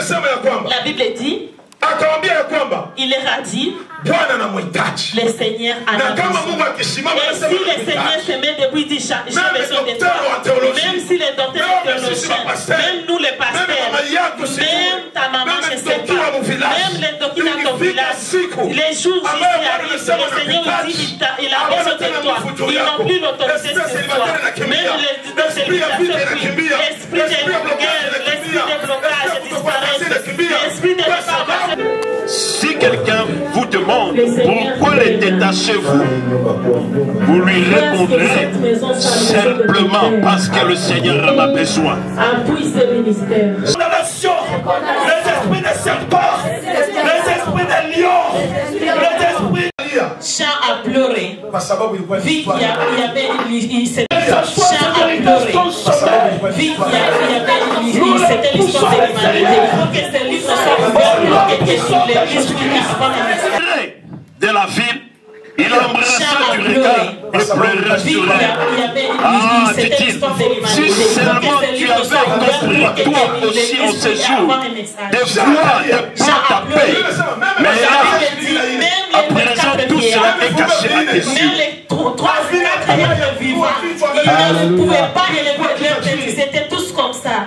La Bible dit, il leur a dit, le Seigneur en a besoin. Et si le Seigneur se met debout, il dit, j'ai besoin de toi. Même si les docteurs théologiens, même nous les pasteurs, même ta maman, je ne sais pas, même les docteurs dans ton village, les jours où ils arrivent, le Seigneur dit, il a besoin de toi. Ils n'ont plus l'autorité sur toi. Même les docteurs l'esprit de blocage disparaît. L'esprit de blocage. Si quelqu'un vous demande pourquoi les détachez-vous, vous lui répondrez simplement parce que le Seigneur en a besoin. Appuie ce ministère. Les esprits de serpents, les esprits de lions, les esprits. Jean a pleuré. Vu qu'il y avait Jean a pleuré. Vu qu'il y avait c'était l'histoire de l'humanité. Il faut que ce livre soit ouvert pour que sur les listes de la ville, il embrassa du regard et pleura sur elle. Ah, dit-il, si seulement tu avais compris toi aussi en ce jour, de voir de prendre ta paix. Mais là, à présent, tout cela est caché à tes yeux. Même les 3-4 vivants, ils ne pouvaient pas élever leur tête, c'était tous comme ça.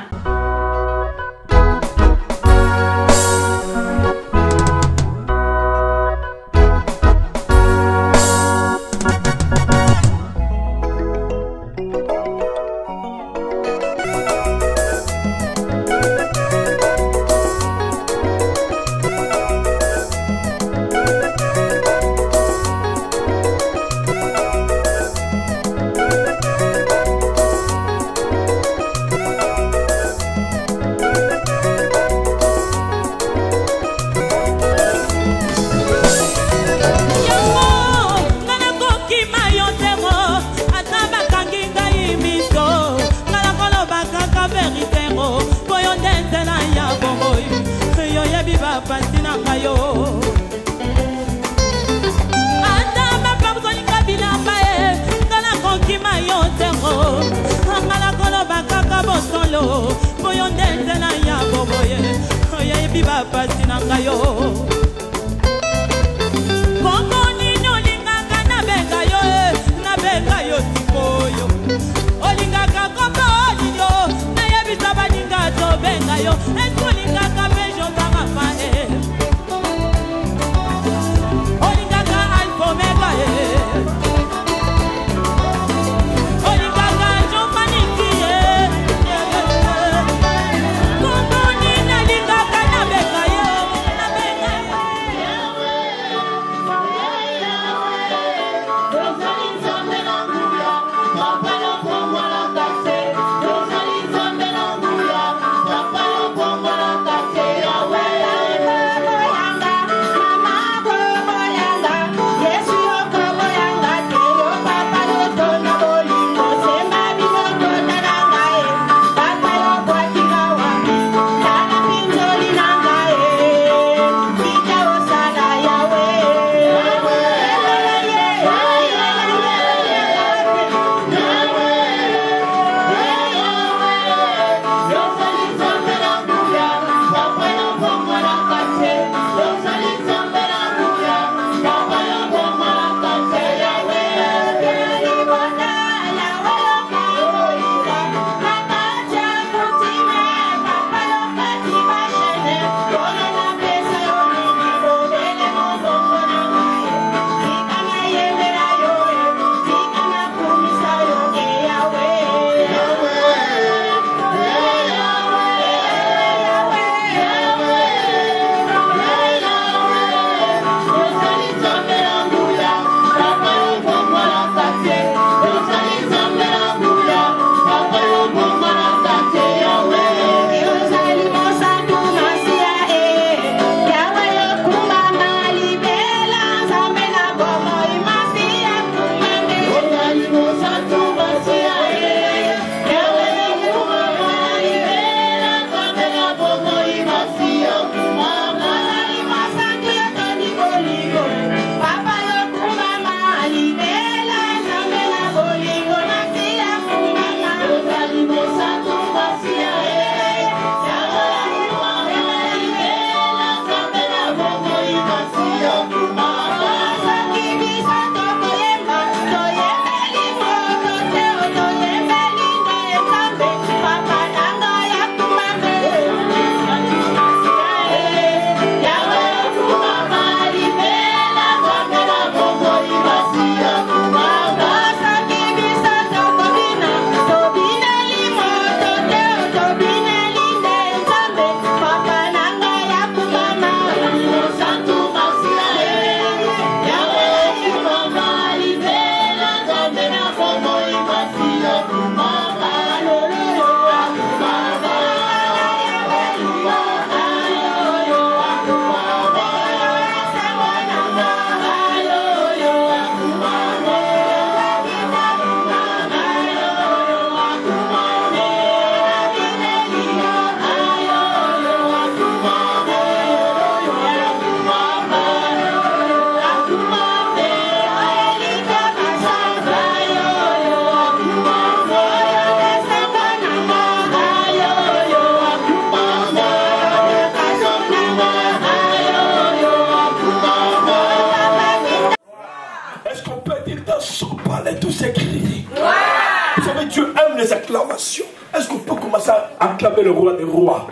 adoration. Est-ce qu'on peut commencer à acclamer le roi des rois?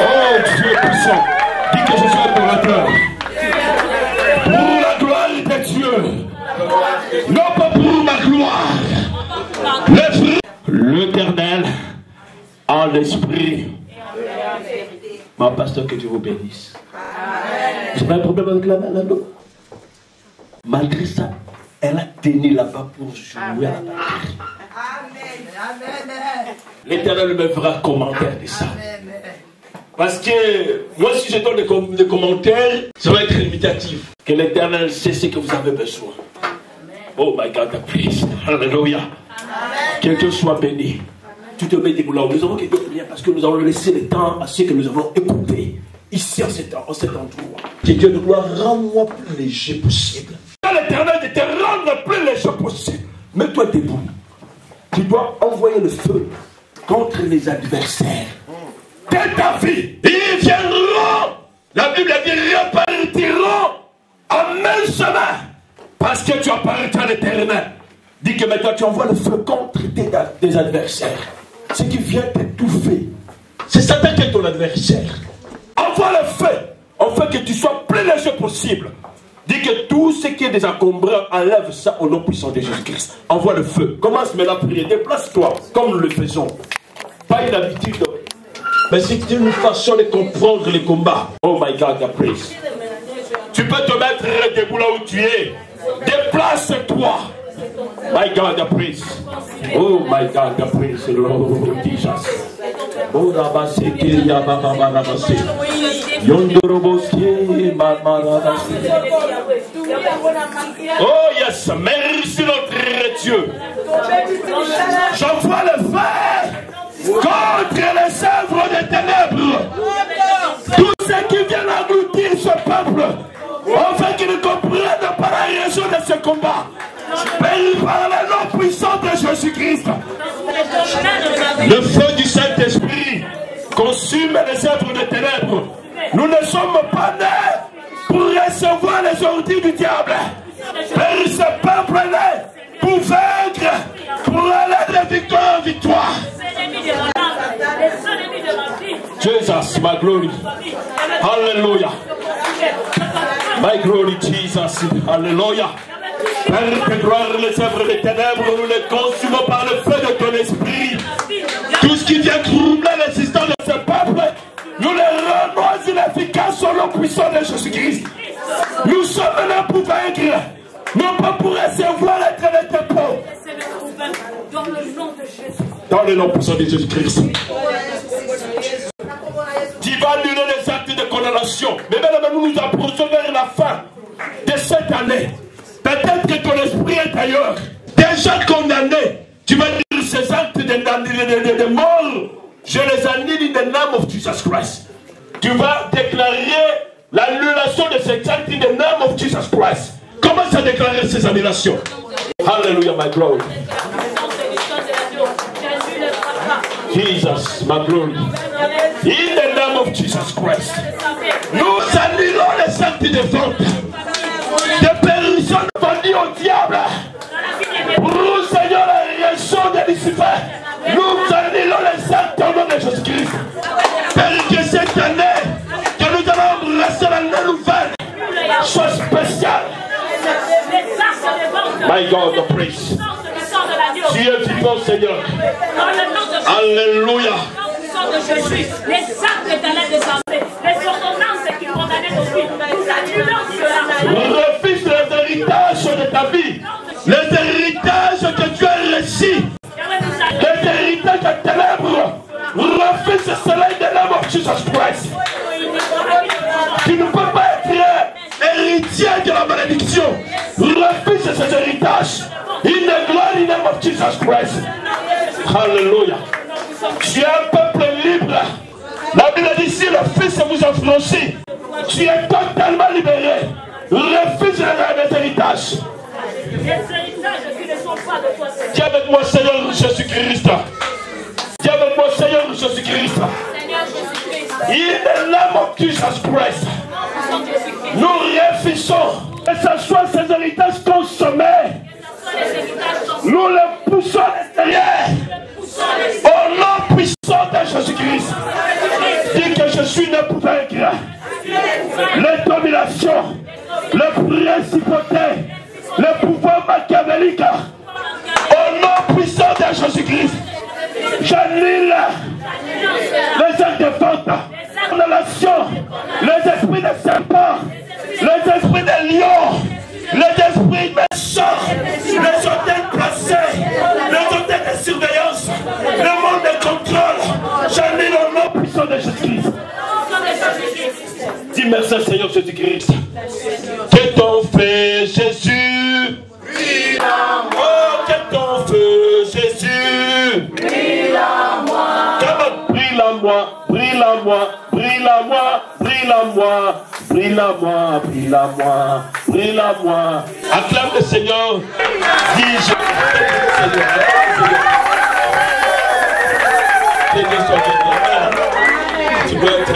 On dis que je suis adorateur. Pour la gloire de Dieu. Non pas pour ma gloire. L'Éternel en l'esprit. Mon pasteur, que Dieu vous bénisse. J'ai pas un problème avec la main là-dedans. Malgré ça, elle a tenu là-bas pour jouer à la batterie. L'Éternel me fera commentaire de ça. Parce que moi, si je donne des commentaires, ça va être limitatif. Que l'Éternel sait ce que vous avez besoin. Oh my God, please. Alléluia. Que Dieu soit béni. Tu te mets des boulots. Nous avons quelque chose de bien parce que nous avons laissé le temps à ce que nous avons écouté. Ici, en cet endroit. Que Dieu de gloire, rends-moi plus léger possible. L'Éternel de te rendre plus léger possible. Mets-toi debout. Tu dois envoyer le feu contre les adversaires. De ta vie, ils viendront. La Bible dit repartiront en même chemin. Parce que tu appartiens à l'Éternel. Dis que maintenant tu envoies le feu contre tes adversaires. Ce qui vient t'étouffer. C'est Satan qui est ton adversaire. Envoie le feu. Afin que tu sois plus léger possible. Dis que tout ce qui est désencombrant, enlève ça au nom puissant de Jésus-Christ. Envoie le feu. Commence maintenant à prier. Déplace-toi comme nous le faisons. Pas une habitude. Mais c'est une façon de comprendre les combats. Oh my God, I praise. Tu peux te mettre debout là où tu es. Déplace-toi. My God, I praise. Oh my God, I praise. Lord Jesus. Oh Rabaseke, Yababa Rabase. Yondoroboske, Mamarabase. Oh yes, merci notre Dieu. J'envoie le feu contre les œuvres des ténèbres. Tous ceux qui viennent engloutir ce peuple, afin qu'ils ne comprennent pas la raison de ce combat. Béni par le nom puissant de Jésus-Christ. Le feu du Saint-Esprit consume les œuvres des ténèbres. Nous ne sommes pas nés pour recevoir les ordures du diable. Mais ce peuple est né pour vaincre, pour aller de victoire en victoire. Jesus, my glory. Hallelujah. My glory, Jesus. Hallelujah. Père de gloire, les œuvres des ténèbres, nous les consumons par le feu de ton esprit. Tout ce qui vient troubler l'existence de ce peuple, nous les rendons inefficaces au nom puissant de Jésus-Christ. Nous sommes là pour vaincre, non pas pour recevoir l'être de tes peaux. Dans le nom de Jésus. Dans le nom puissant de Jésus-Christ. Tu vas annuler les actes de condamnation. Mais maintenant, nous nous approchons vers la fin de cette année. Peut-être que ton esprit est ailleurs. Déjà condamné. Tu vas dire ces actes de mort. Je les annule in the name of Jesus Christ. Tu vas déclarer l'annulation de ces actes in the name of Jesus Christ. Commence à déclarer ces annulations. Hallelujah, my glory. Jesus, my glory. In the name of Jesus Christ. Nous annulons les actes de vente. De personnes vendues au diable. Pour Seigneur, la raison de Lucifer. Nous annulons les actes au nom de Jésus-Christ. Père, que cette année, que nous allons embrasser l'année nouvelle, soit spéciale. My God, the praise. Tu es vivant, Seigneur. Alléluia. De Jésus, les actes éternels de santé, les ordonnances qui condamnaient nos vies, nous annulons cela. Refuse les héritages de ta vie, les héritages que tu as reçus, les héritages de ténèbres. Refuse cela in the name of Jesus Christ. Tu ne peux pas être héritier de la malédiction. Refuse ces héritages. In the glory name of Jesus Christ. Hallelujah. Tu es un peuple libre. La Bible dit si le Fils vous a franchi, tu es totalement libéré. refuse les héritages. Les héritages qui ne sont pas de toi, Seigneur. Dis avec moi, Seigneur Jésus-Christ. Dis avec moi, Seigneur Jésus-Christ. Seigneur Jésus-Christ. In the name of Jesus Christ. Nous refusons que ce soit ces héritages consommés. Nous les poussons à l'extérieur. Au nom puissant de Jésus-Christ. Dis que je suis né pour vaincre les dominations, les principautés, les pouvoirs machiavéliques. Au nom puissant de Jésus-Christ. J'annule les actes de vente, les relations, les esprits de serpents, les esprits de lions, les esprits méchants, les hôtels placés, les hôtels de surveillance, le monde de contrôle. J'annule au nom puissant de Jésus-Christ. Dis merci Seigneur Jésus-Christ. Que ton fait Jésus? Oh, que ton feu Jésus? Brille-la-moi. Brille-la-moi, brille-la-moi, brille-la-moi, brille-la-moi, brille-la-moi, brille-la-moi, brille-la-moi. Acclame le Seigneur. Dis je. Que Dieu soit béni. Tu dois être un.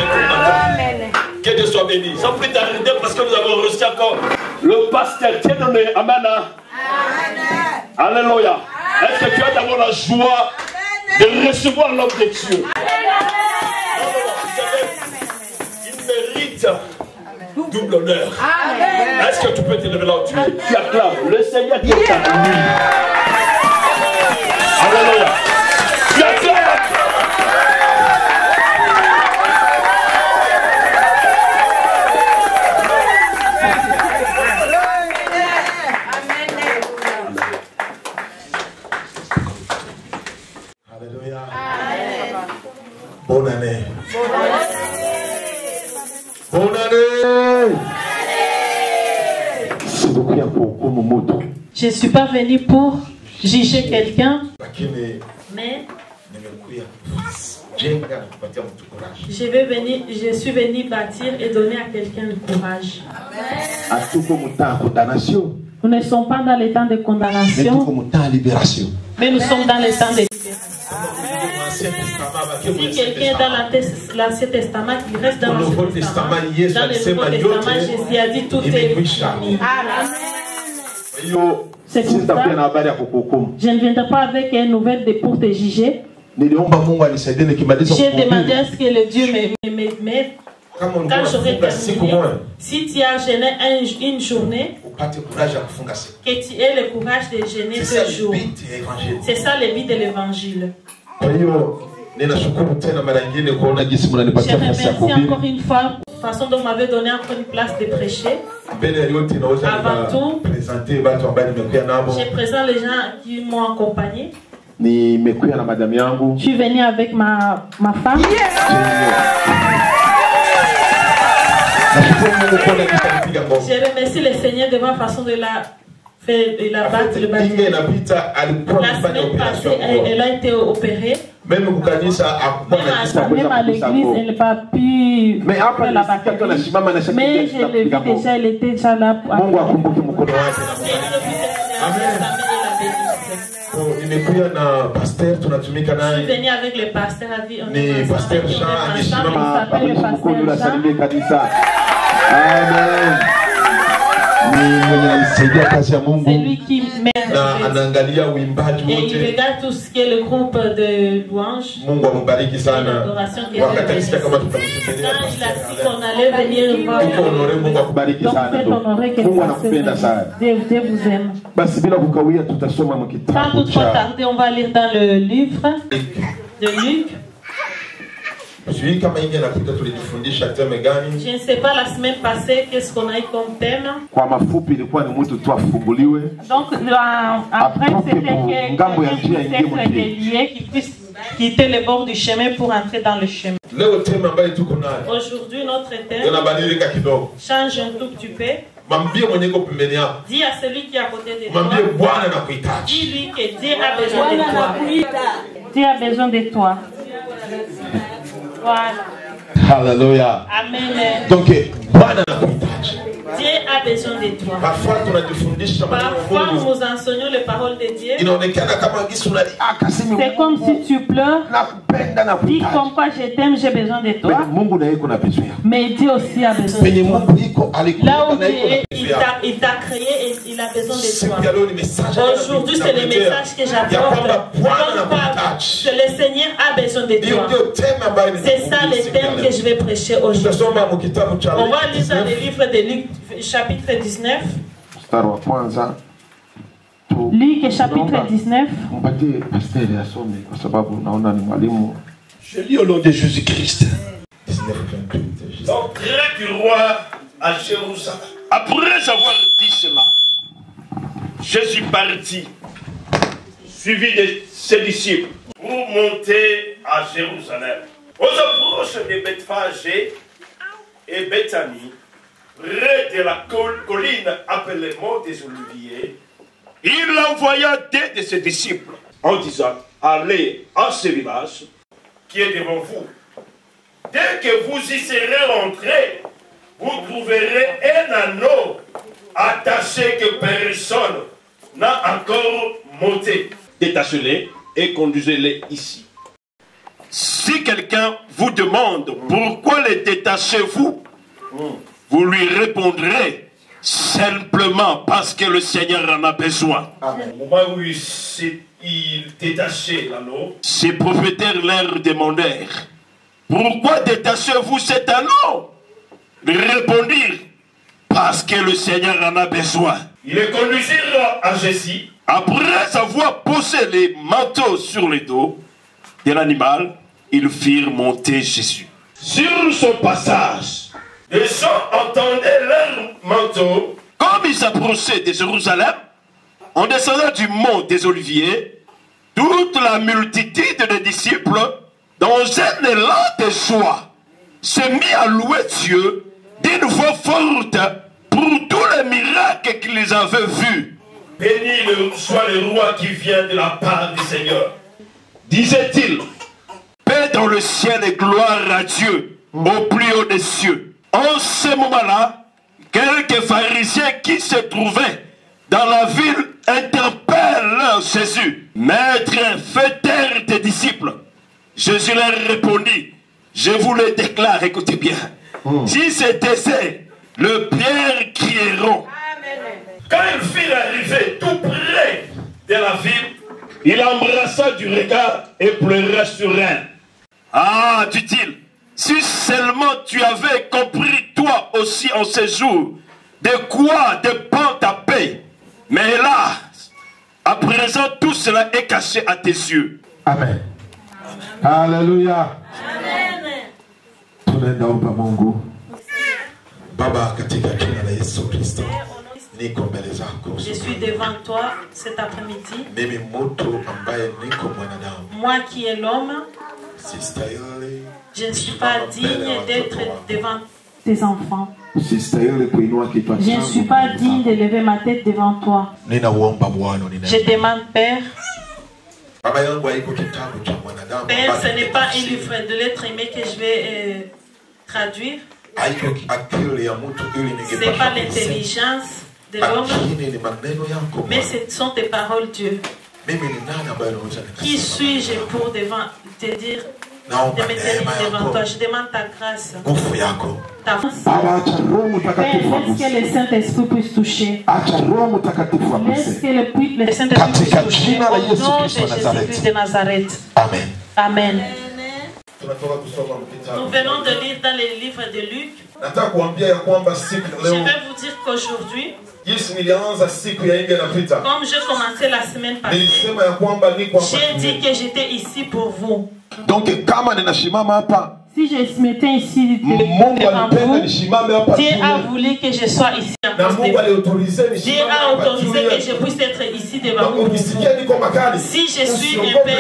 Que Dieu soit béni. Sans plus tarder, parce que nous avons reçu encore le pasteur. Tiens-nous, amen. Alléluia. Est-ce que tu as d'abord la joie de recevoir l'homme de Dieu? Il mérite double honneur. Est-ce que tu peux te lever là où tu es? Tu acclames le Seigneur qui est à lui. Alléluia. Tu acclames. Bonne année. Bonne année. Je ne suis pas venu pour juger quelqu'un, mais je suis venu bâtir et donner à quelqu'un le courage. Nous ne sommes pas dans les temps de condamnation, mais nous sommes dans les temps de libération. Si quelqu'un est dans l'Ancien Testament, il reste dans l'Ancien Testament. Dans le Nouveau Testament, Jésus a dit tout est fini. C'est pour ça, je ne viendrai pas avec une nouvelle pour te juger. J'ai demandé à ce que le Dieu m'aide. Quand j'aurai terminé, si tu as jeûné une journée, que tu aies le courage de jeûner 2 jours. C'est ça le but de l'évangile. Je remercie encore une fois la façon dont vous m'avez donné encore une place de prêcher. Avant tout, je présente les gens qui m'ont accompagné. Je suis venu avec ma femme. Je remercie le Seigneur de ma façon de la battre, le bâtiment. La semaine passée, elle a été opérée. Même à l'église, elle n'a pas pu faire la batterie. Mais je l'ai vu déjà, elle était déjà là. Je suis venu avec le pasteur à vie. On est pasteur Jean, il s'appelle le pasteur Jean. Amen. C'est lui qui m'aide. Et il regarde tout ce qui est le groupe de louanges. L'adoration qui est faite. Quand il a dit qu'on allait venir voir. Donc faites honorer que Dieu vous aime. Sans toutefois tarder, on va lire dans le livre de Luc. Je ne sais pas la semaine passée qu'est-ce qu'on a eu comme thème. Donc après c'était que quelqu'un puisse être délié, qui puisse quitter le bord du chemin pour entrer dans le chemin. Aujourd'hui notre thème change un tout petit peu. Dis à celui qui est à côté de toi. Dis-lui que Dieu a besoin de toi. Dieu a besoin de toi. Voilà. Alléluia. Amen. Donc, Dieu a besoin de toi. Parfois, nous nous enseignons les paroles de Dieu. C'est comme si tu pleures. Dis comme quoi je t'aime, j'ai besoin de toi. Mais Dieu aussi a besoin de toi. Là où il t'a créé et il a besoin de toi. Aujourd'hui, c'est le message que j'apporte. Que le Seigneur a besoin de toi. C'est ça le thème que je vais prêcher aujourd'hui. On va lire dans le livre de Luc, chapitre 19. Luc, chapitre 19. Je lis au nom de Jésus-Christ. L'entrée du roi à Jérusalem. Après avoir dit cela, Jésus partit, suivi de ses disciples, pour monter à Jérusalem. Aux approches de Bethphage et Bethanie, près de la colline appelée Mont des Oliviers, il envoya deux de ses disciples en disant: allez à ce village qui est devant vous. Dès que vous y serez rentrés, vous trouverez un anneau attaché que personne n'a encore monté. Détachez-les et conduisez-les ici. Si quelqu'un vous demande pourquoi les détachez-vous, vous lui répondrez simplement parce que le Seigneur en a besoin. Au moment où il détachait l'anneau, ses propriétaires leur demandèrent: pourquoi détachez-vous cet anneau? Ils répondirent: parce que le Seigneur en a besoin. Ils les conduisirent à Jésus. Après avoir posé les manteaux sur le dos de l'animal, ils firent monter Jésus. Sur son passage, les gens entendaient leurs manteaux. Comme ils s'approchaient de Jérusalem, en descendant du mont des Oliviers, toute la multitude de disciples, dans un élan de joie, se mit à louer Dieu d'une voix forte pour tous les miracles qu'ils avaient vus. Béni soit le roi qui vient de la part du Seigneur, disait-il. Paix dans le ciel et gloire à Dieu au plus haut des cieux. En ce moment-là, quelques pharisiens qui se trouvaient dans la ville interpellent Jésus. Maître, fais taire tes disciples. Jésus leur répondit: je vous le déclare, écoutez bien. Si c'était le Pierre crieront. Quand ils furent arrivés tout près de la ville, il embrassa du regard et pleura sur elle. Ah, dit-il, si seulement tu avais compris toi aussi en ce jour de quoi dépend ta paix. Mais là, à présent, tout cela est caché à tes yeux. Amen. Alléluia. Amen. Tunaenda Mungu. Baba, katika jina la Yesu Kristo. Je suis devant toi cet après-midi. Moi qui est l'homme, je ne suis pas digne d'être devant tes enfants. Je ne suis pas digne de lever ma tête devant toi. Je demande, Père. Père, ce n'est pas un livre de l'être aimé que je vais traduire. Ce n'est pas l'intelligence de l'homme, mais ce sont tes paroles, Dieu. Qui suis-je pour te dire, de me tenir devant toi? Je demande ta grâce, ta force. Père, laisse que le Saint-Esprit puisse toucher. Laisse que le Saint-Esprit puisse toucher. Au nom de Jésus-Christ de Nazareth. Amen. Amen. Nous venons de lire dans les livres de Luc. Je vais vous dire qu'aujourd'hui, comme je commençais la semaine passée, j'ai dit que j'étais ici pour vous. Donc, si je me tiens ici devant vous, Dieu a voulu que je sois ici à cause de vous. Dieu a autorisé que je puisse être ici devant vous. Si je suis un peu,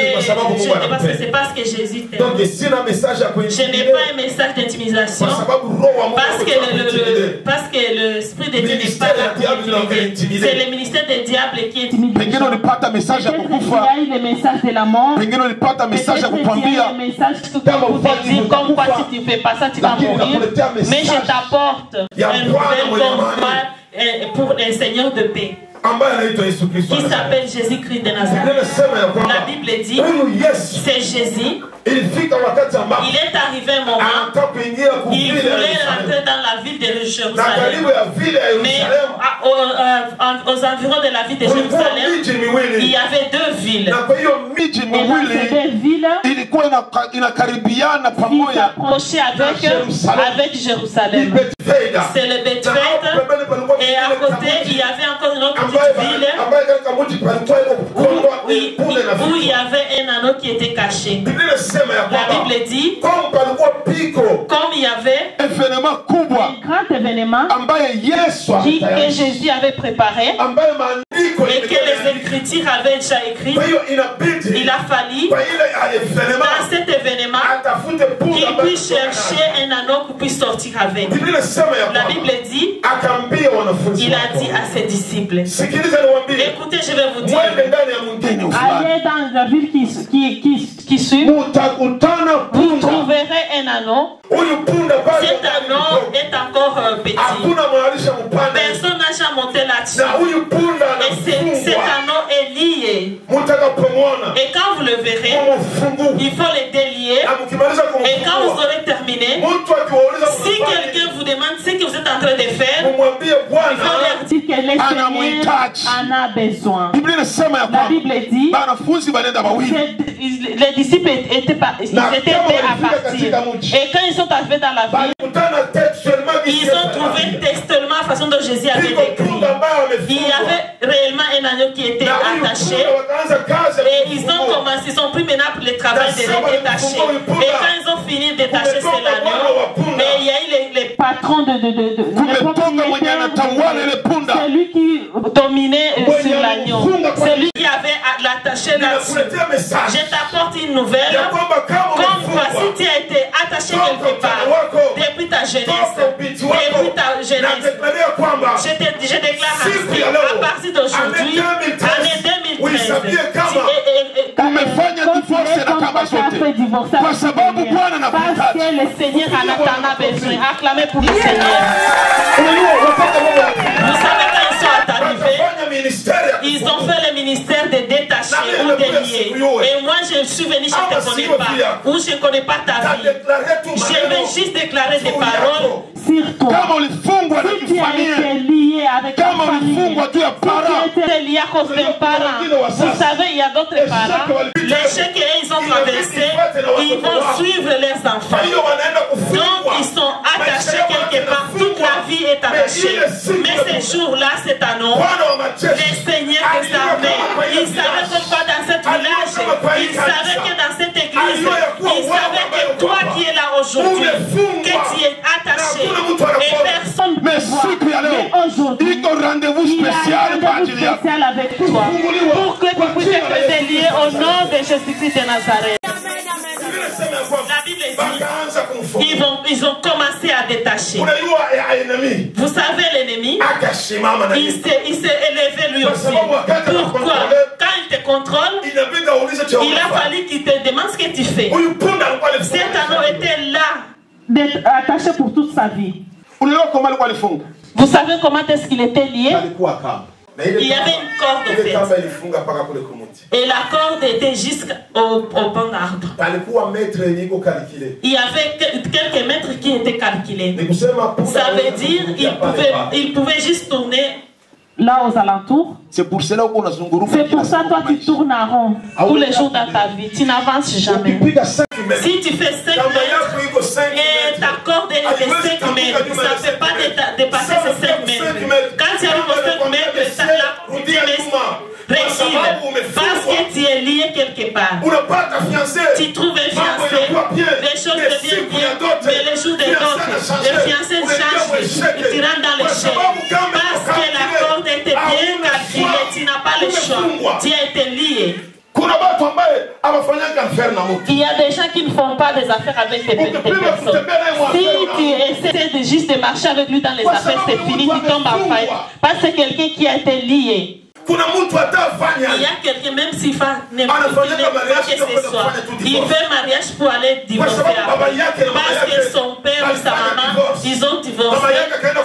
parce que c'est parce que Jésus t'aime. Je n'ai pas un message d'intimidation, parce que l'Esprit de Dieu n'est pas là pour intimider. C'est le ministère des diables qui intimide. Peut-être qu'il y a eu le message de la mort. Peut-être qu'il y a eu le message pour vous dire, comme comme quoi si tu fais pas ça, tu vas mourir. Mais je t'apporte un nouvel combat pour le Seigneur de paix, qui s'appelle Jésus-Christ de Nazareth. La Bible dit, c'est Jésus. Il est arrivé un moment, il voulait rentrer dans la ville de Jérusalem, mais aux environs de la ville de Jérusalem, il y avait deux villes. Et dans ces deux villes, il s'approchait avec Jérusalem. C'est le Bethsaïda, et à côté, il y avait encore une autre petite ville où il y avait un anneau qui était caché. La Bible dit, comme il y avait un grand événement que Jésus avait préparé et que les Écritures avaient déjà écrit, il a fallu dans cet événement qu'il puisse chercher un anneau qui puisse sortir avec. La Bible dit, il a dit à ses disciples, écoutez, je vais vous dire, allez dans la ville qui suit, vous trouverez un anneau. Cet anneau est encore petit. Personne n'a jamais monté là-dessus. Et cet anneau est lié. Et quand vous le verrez, il faut le délier. Et quand vous aurez terminé, si quelqu'un vous demande ce que vous êtes en train de faire, il faut leur dire que le Seigneur en a besoin. La Bible dit, les disciples étaient à partir. Et quand ils sont arrivés dans la ville, ils ont trouvé textuellement la façon dont Jésus avait décrit. Il y avait réellement un agneau qui était attaché. Et ils ont pris maintenant le travail de le détacher. Et quand ils ont fini de détacher l'agneau, mais il y a eu les patrons celui qui dominait sur l'agneau, celui qui avait l'attaché là-dessus. Je t'apporte une nouvelle, comme quoi si tu as été attaché quelque part depuis ta jeunesse, je déclare ainsi, à partir d'aujourd'hui, année 2013, parce que le Seigneur en a besoin. Acclamez pour le Seigneur. Vous savez quand ils sont arrivés, ils ont fait le ministère de détacher ou de lier. Et moi je suis venu, je ne te connais pas, ou je ne connais pas ta vie. Je vais juste déclarer des paroles sur toi. Si tu as été lié avec ta famille, si tu as été lié à cause d'un parent, vous savez, il y a d'autres parents, l'échec qu'ils ont traversé, ils vont suivre leurs enfants. Donc ils sont attachés quelque part, toute la vie est attachée. Mais ce jour-là, cet anneau, le Seigneur des armées, il savait que pas dans cet village, il savait que dans cette église, il savait que toi qui es là aujourd'hui, que tu es attaché et personne ne voit. Mais aujourd'hui, il y a un rendez-vous spécial avec toi pour que tu puisses être lié au nom de Jésus-Christ de Nazareth. La Bible dit, ils ont commencé à détacher. Vous savez, l'ennemi, il s'est élevé lui aussi. Pourquoi? Quand il te contrôle, il a fallu qu'il te demande ce que tu fais. Cet anneau était là, d'être attaché pour toute sa vie. Vous savez comment est-ce qu'il était lié? Il y avait une corde en fait. Et la corde était jusqu'au banc d'arbre. Il y avait quelques mètres qui étaient calculés. Ça veut dire qu'il pouvait juste tourner là aux alentours. C'est pour ça toi tu tournes en rond tous les jours dans ta vie. Tu n'avances jamais. Si tu fais 5 mètres et ta corde est de 5 mètres, ça ne fait pas dépasser ces 5 mètres. Quand tu arrives aux 5 mètres, tu recule parce que tu es lié quelque part. Tu trouves un fiancé, les choses deviennent bien, mais les jours des autres, le fiancé change, tu rentres dans l'échec. Parce que la corde était bien calculée, tu n'as pas le choix, tu as été lié. Il y a des gens qui ne font pas des affaires avec des personnes. Si tu essaies juste de marcher avec lui dans les affaires, c'est fini, tu tombes en faillite. Parce que c'est quelqu'un qui a été lié. Il y a quelqu'un, même s'il fait n'importe quoi que ce soit, il fait mariage pour aller divorcer parce que son père ou sa maman, ils ont divorcé.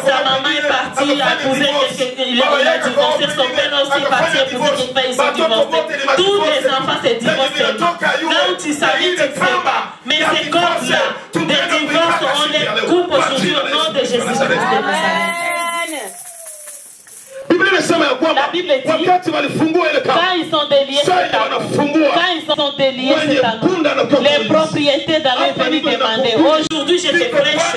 Sa maman est partie épouser quelqu'un, il a divorcé. Son père aussi est parti épouser quelqu'un, ils ont divorcé. Tous les enfants se divorcent. Là où tu savais, tu ne sais pas. Mais c'est comme là. Des divorces, on les coupe aujourd'hui au nom de Jésus-Christ. La Bible dit, quand ils sont déliés, les propriétaires d'aller venir demander. Aujourd'hui, je te prêche.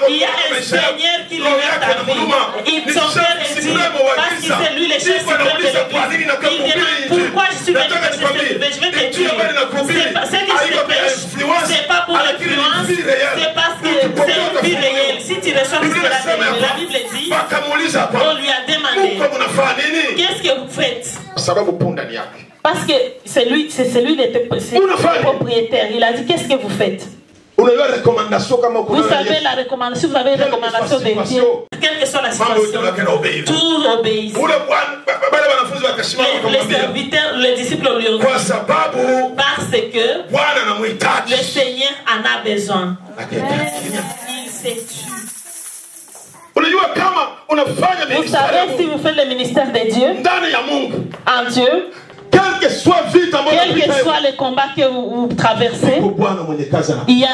Il y a un Seigneur qui libère ta vie. Son père est dit, parce que c'est lui le chef suprême de l'Église. Il demande pourquoi je suis venu te chercher. Je vais te dire, ce que je te prêche, c'est pas pour l'influence, c'est parce que c'est une vie réelle. Si tu reçois la Bible dit, on lui a demandé. Qu'est-ce que vous faites? Parce que c'est lui le propriétaire. Il a dit, qu'est-ce que vous faites? Vous savez la recommandation, vous avez une recommandation de Dieu. Quelle que soit la situation, tous obéissent. Les serviteurs, les disciples lui ont dit, parce que le Seigneur en a besoin. Il s'est tué. Vous savez, si vous faites le ministère de Dieu, en Dieu, quel que soit le combat que vous traversez, il y a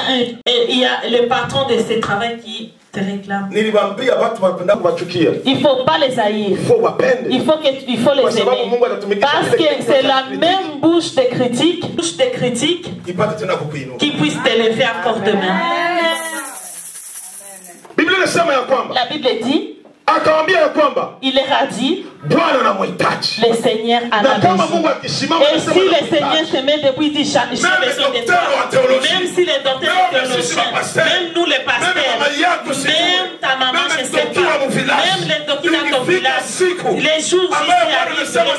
le patron de ce travail qui te réclame. Il ne faut pas les haïr. Il faut les aimer. Parce que c'est la même bouche de critique qui puisse t'élever encore demain. La Bible dit, il leur a dit, le Seigneur en a besoin. Et si le Seigneur se met debout, il dit, j'ai besoin de toi. Même si les docteurs de théologiens, même nous les pasteurs, même ta maman, je ne sais pas, même les docteurs dans ton village, les jours ici arrivent, le Seigneur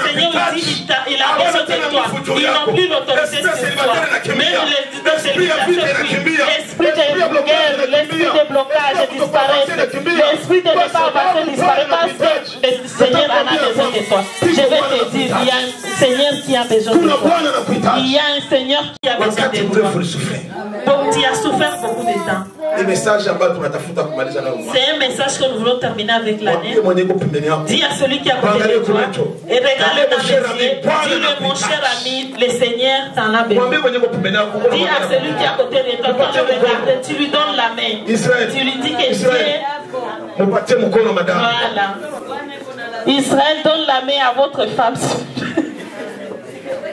dit, il a besoin de toi. Ils n'ont plus l'autorité sur toi. Même les docteurs, l'esprit de guerre, l'esprit de blocage disparaît. L'esprit de ne pas avancer disparaît parce que le Seigneur en a besoin de toi. Je vais te dire, il y a un Seigneur qui a besoin de toi. Il y a un Seigneur qui a besoin de toi. Donc tu as souffert beaucoup de temps. C'est un message que nous voulons terminer avec l'année. Dis à celui qui a côté de toi et regarde dans les yeux. Dis-le, mon cher ami, le Seigneur t'en a besoin. Dis à celui qui a côté de toi, quand tu le regardes, tu lui donnes la main. Tu lui dis que Dieu. Voilà. Israël, donne la main à votre femme.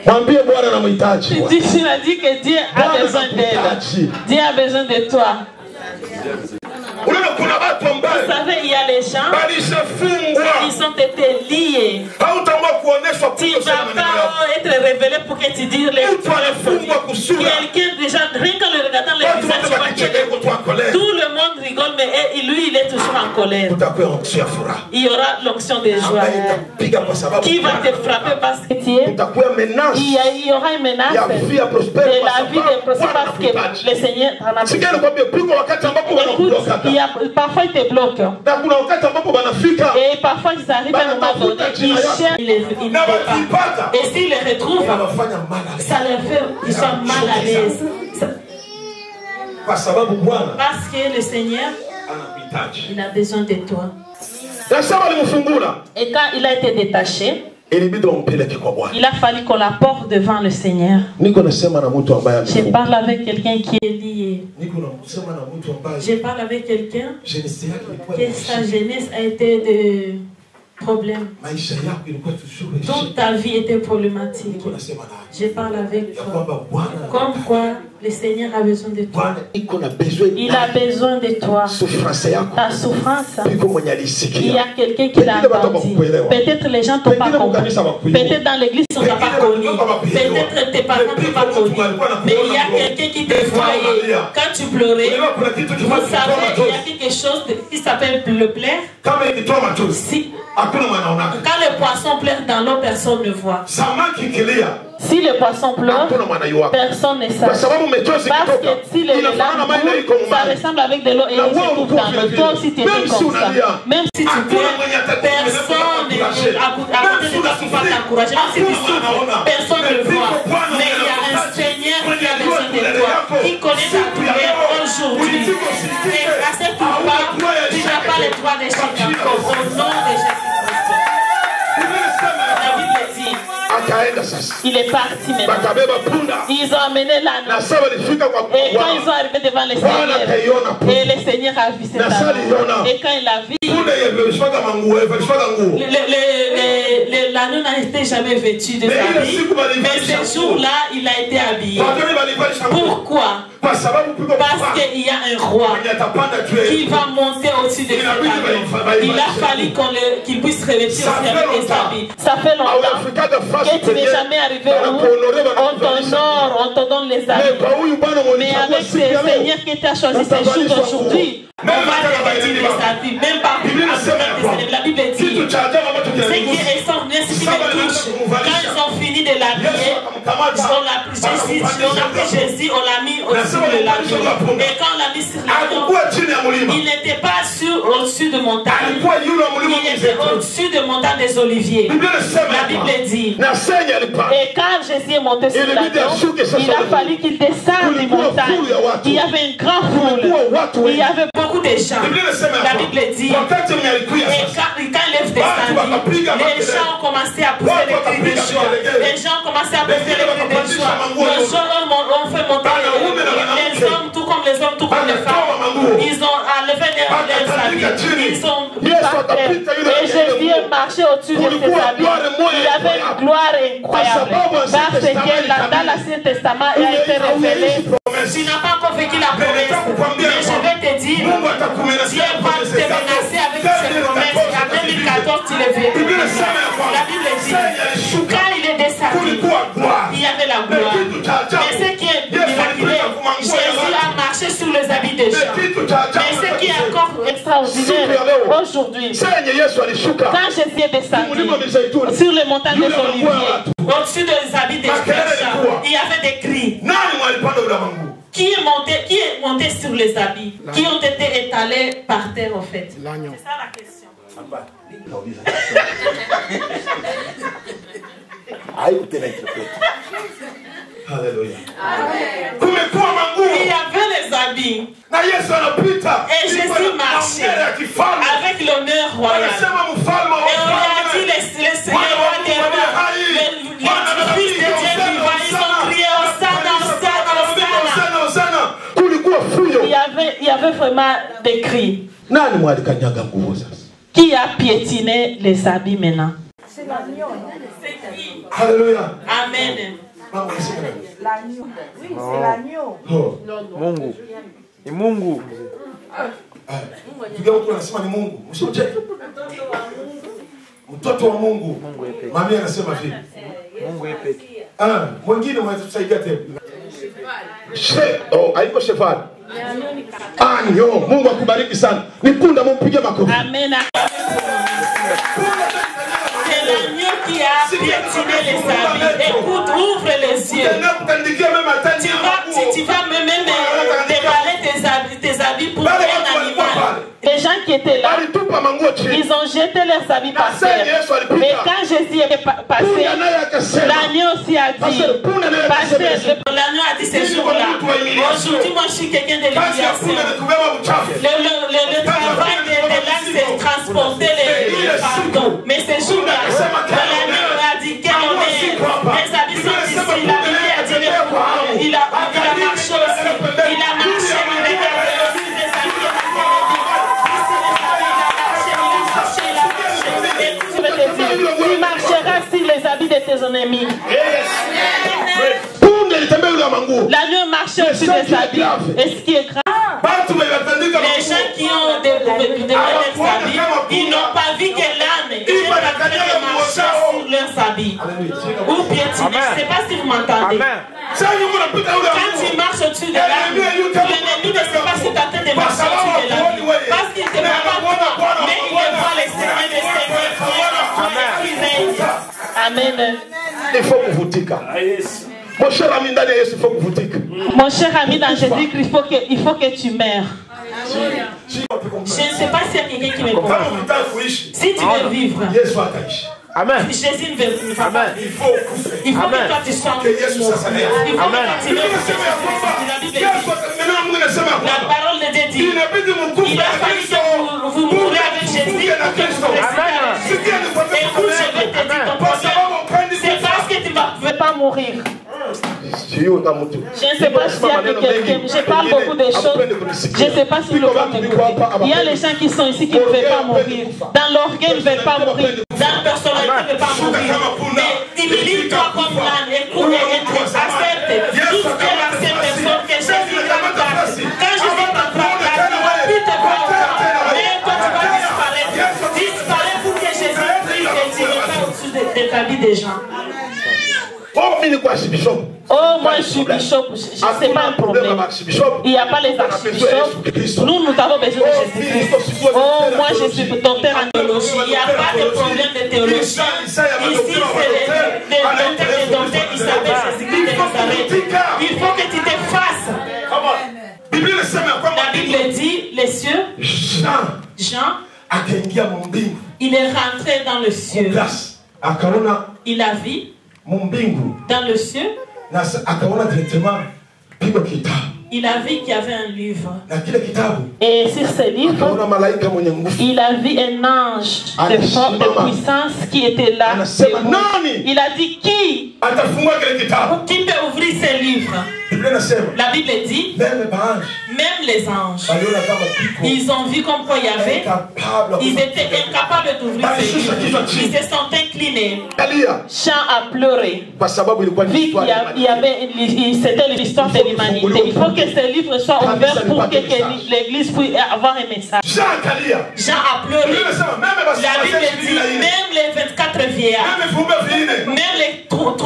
Tu as dit que Dieu a besoin d'elle. Dieu a besoin de toi. Vous savez, il y a les gens qui ont été liés. Tu ne vas pas être révélé pour que tu dises les choses. Quelqu'un déjà, rien qu'en le regardant le visage, tu vois que tout le monde rigole, mais lui, il est toujours en colère. Il y aura l'onction de joie qui va te frapper parce que tu es. Il y aura une menace de la vie de prospérer parce que le Seigneur en a besoin. Écoute, parfois ils te bloquent. Et parfois ils arrivent à un moment donné, ils cherchent, ils ne peuvent pas. Et s'ils les retrouvent, ça leur fait, ils sont mal à l'aise. Parce que le Seigneur, il a besoin de toi. Et quand il a été détaché, il a fallu qu'on l'apporte devant le Seigneur. Je parle avec quelqu'un qui est lié. Je parle avec quelqu'un que sa jeunesse a été de problèmes. Toute ta vie était problématique. Je parle avec toi. Comme quoi le Seigneur a besoin de toi. Il a besoin de toi. Ta souffrance. Il y a quelqu'un qui l'a entendu. Peut-être les gens ne t'ont pas compris. Peut-être dans l'église, on ne t'a pas connu. Peut-être tes parents ne t'ont pas connu. Mais il y a quelqu'un qui te voit. voyez, quand tu pleurais, vous savez, il y a quelque chose qui s'appelle le plaire. Si, quand le poisson pleure dans l'eau, personne ne voit. Si le poisson pleure, personne ne sait. Parce que si les larmes coulent, ça ressemble avec de l'eau et il se trouve dans l'eau. Toi aussi tu étais comme ça. Même si tu pleures, personne ne va t'encourager. Même si tu souffres, personne ne le voit. Mais il y a un Seigneur qui a besoin de toi, qui connaît ta prière aujourd'hui. Et à cette pouvoir, tu n'as pas le droit de Chicago. Au nom de Jésus-Christ. La Bible dit, il est parti maintenant. Ils ont amené l'âne. Et quand ils sont arrivés devant le Seigneur, et le Seigneur a vu cet âne. Et quand il a vu, l'âne n'était jamais vêtu de sa vie. Mais ce jour-là, il a été habillé. Pourquoi? Parce qu'il y a un roi qui va monter au-dessus de cet âne. Il a fallu qu'il puisse revêtir aussi avec des habits. Ça fait longtemps que tu n'es jamais arrivé où on t'honore, on te donne les habits. Mais avec ce Seigneur qui t'a choisi ce jour d'aujourd'hui, on va revêtir les habits. Même pas la Bible dit, ce qui est sorti, ce qui me touche, quand ils ont fini de l'habiller, on a pris Jésus, on l'a mis au-dessus de l'avion. Et quand on l'a mis sur l'avion, il n'était pas au-dessus de montagne, il était au-dessus de montagne des Oliviers. La Bible dit, et quand Jésus est monté sur l'avion, il a fallu qu'il descende des montagnes. Il y avait une grande foule, il y avait beaucoup de gens. La Bible dit, et quand il est descendu, les gens ont commencé à pousser des cris de joie. Les gens ont commencé à pousser des cris de joie. Les gens ont fait monter les hommes, tout comme les hommes, tout comme les femmes. Ils ont enlevé leurs habits. Ils ont et Jésus est marché au-dessus de ses habits. Il avait une gloire incroyable. Parce que dans l'Ancien Testament, il a été révélé. Tu n'as pas encore vécu la promesse. Mais je vais te dire, Dieu va te menacer avec ses promesses. En 2014, tu l'as vécu. La Bible dit, quand il est descendu, il y avait la gloire. Mais ce qui est miraculeux, Jésus a marché sur les habits des gens. Mais ce qui est encore extraordinaire aujourd'hui, quand Jésus est descendu sur les montagnes des Oliviers, au-dessus des habits des gens, il y avait des cris. Qui est monté sur les habits qui ont été étalés par terre en fait? C'est ça la question. Alléluia. Il y avait les habits. Et Jésus marchait avec l'honneur royal. Et on a dit les seigneurs des rois, les fils de Dieu vivants, ils ont crié Hosanna. Il y avait vraiment des cris. Qui a piétiné les habits maintenant? C'est l'agneau. Alléluia. Amen. L'agneau. Oui, c'est l'agneau. Mungu. Ni Mungu. Mtoto wa Mungu. Mami anasema vipi? Mungu yepeke. Mwingine mwatusaidia tena. Haiko Shefali. Nyo, Mungu akubariki sana. Nipunda mpige makofi. Amen. C'est l'agneau qui a piétiné les habits. Écoute, ouvre les yeux. Tu vas même déballer tes habits pour un animal. Les gens qui étaient là, ils ont jeté leurs habits par terre. Mais quand Jésus est passé, l'agneau aussi a dit, l'agneau a dit ce jour-là, aujourd'hui moi je suis quelqu'un de l'humiliation. Le travail de l'âme c'est transporter les pardons. Mais ce jour-là, l'agneau a dit quel honneur, mes habits sont ici, la Bible a dit il a marché aussi, il a marché, il marchera sur les habits de tes ennemis. L'agneau marche au-dessus des habits. Et ce qui est grave, les gens qui ont des habits, ils n'ont pas vu que l'âne est en train de marcher sur leurs habits. Ou piétiner. Je ne sais pas si vous m'entendez. Quand tu marches au-dessus de l'arbre. L'ennemi ne sait pas si tu es en train de marcher au-dessus de l'arbre. Parce qu'il ne te voit pas toi, mais il voit les seigneurs des seigneurs. Amen. Il faut que vous dites. Mon cher ami dans Jésus, il faut que vous dites. Mon cher ami dans Jésus, il faut que tu meurs. Je ne sais pas s'il y a quelqu'un qui me comprend. Si tu veux vivre, Amen. Jésus ne veut pas. Amen. Il faut que toi tu sois mort. Il faut que tu la parole de Dieu dit, il a fallu que vous mourrez avec Jésus pour que vous restiez. Écoute, je vais te dire ton problème. C'est parce que tu ne veux pas mourir. Je ne sais pas s'il y a quelqu'un, je parle beaucoup de choses, je ne sais pas si le monde m'écoute. Il y a les gens qui sont ici qui ne veulent pas mourir. Dans l'orgueil, ils ne veulent pas mourir. Dans la personnalité, ils ne veulent pas mourir. Mais humilie-toi comme l'âne, écoute et accepte. Jusqu'à la seule personne que Jésus t'embrasse. Quand Jésus t'embrasse, il ne va plus te voir. Mais toi, tu vas disparaître. Disparaître pour que Jésus ne tire pas au-dessus de ta vie des gens. Oh, moi je suis bishop, je ne sais pas un problème. Il n'y a pas les archibishops. Nous avons besoin de Jésus-Christ. Oh, moi je suis docteur en théologie. Il n'y a pas de problème de théologie. Ici, c'est des docteurs qui s'appellent Jésus-Christ de Nazareth. Il faut que tu te fasses. La Bible dit, les cieux, Jean, il est rentré dans le ciel. Il a vu dans le ciel. Il a vu qu'il y avait un livre. Et sur ce livre, il a vu un ange de puissance qui était là. Il a dit, qui peut ouvrir ce livre? La Bible dit, même les anges, ils ont vu comme quoi il y avait, ils étaient incapables d'ouvrir ce livre. Ils se sont inclinés. Jean a pleuré. Vu qu'il y avait, c'était l'histoire de l'humanité. Il faut que ce livre soit ouvert pour que l'église puisse avoir un message. Jean a pleuré. La Bible dit, même les 24 vieillards, même les 3 ou 4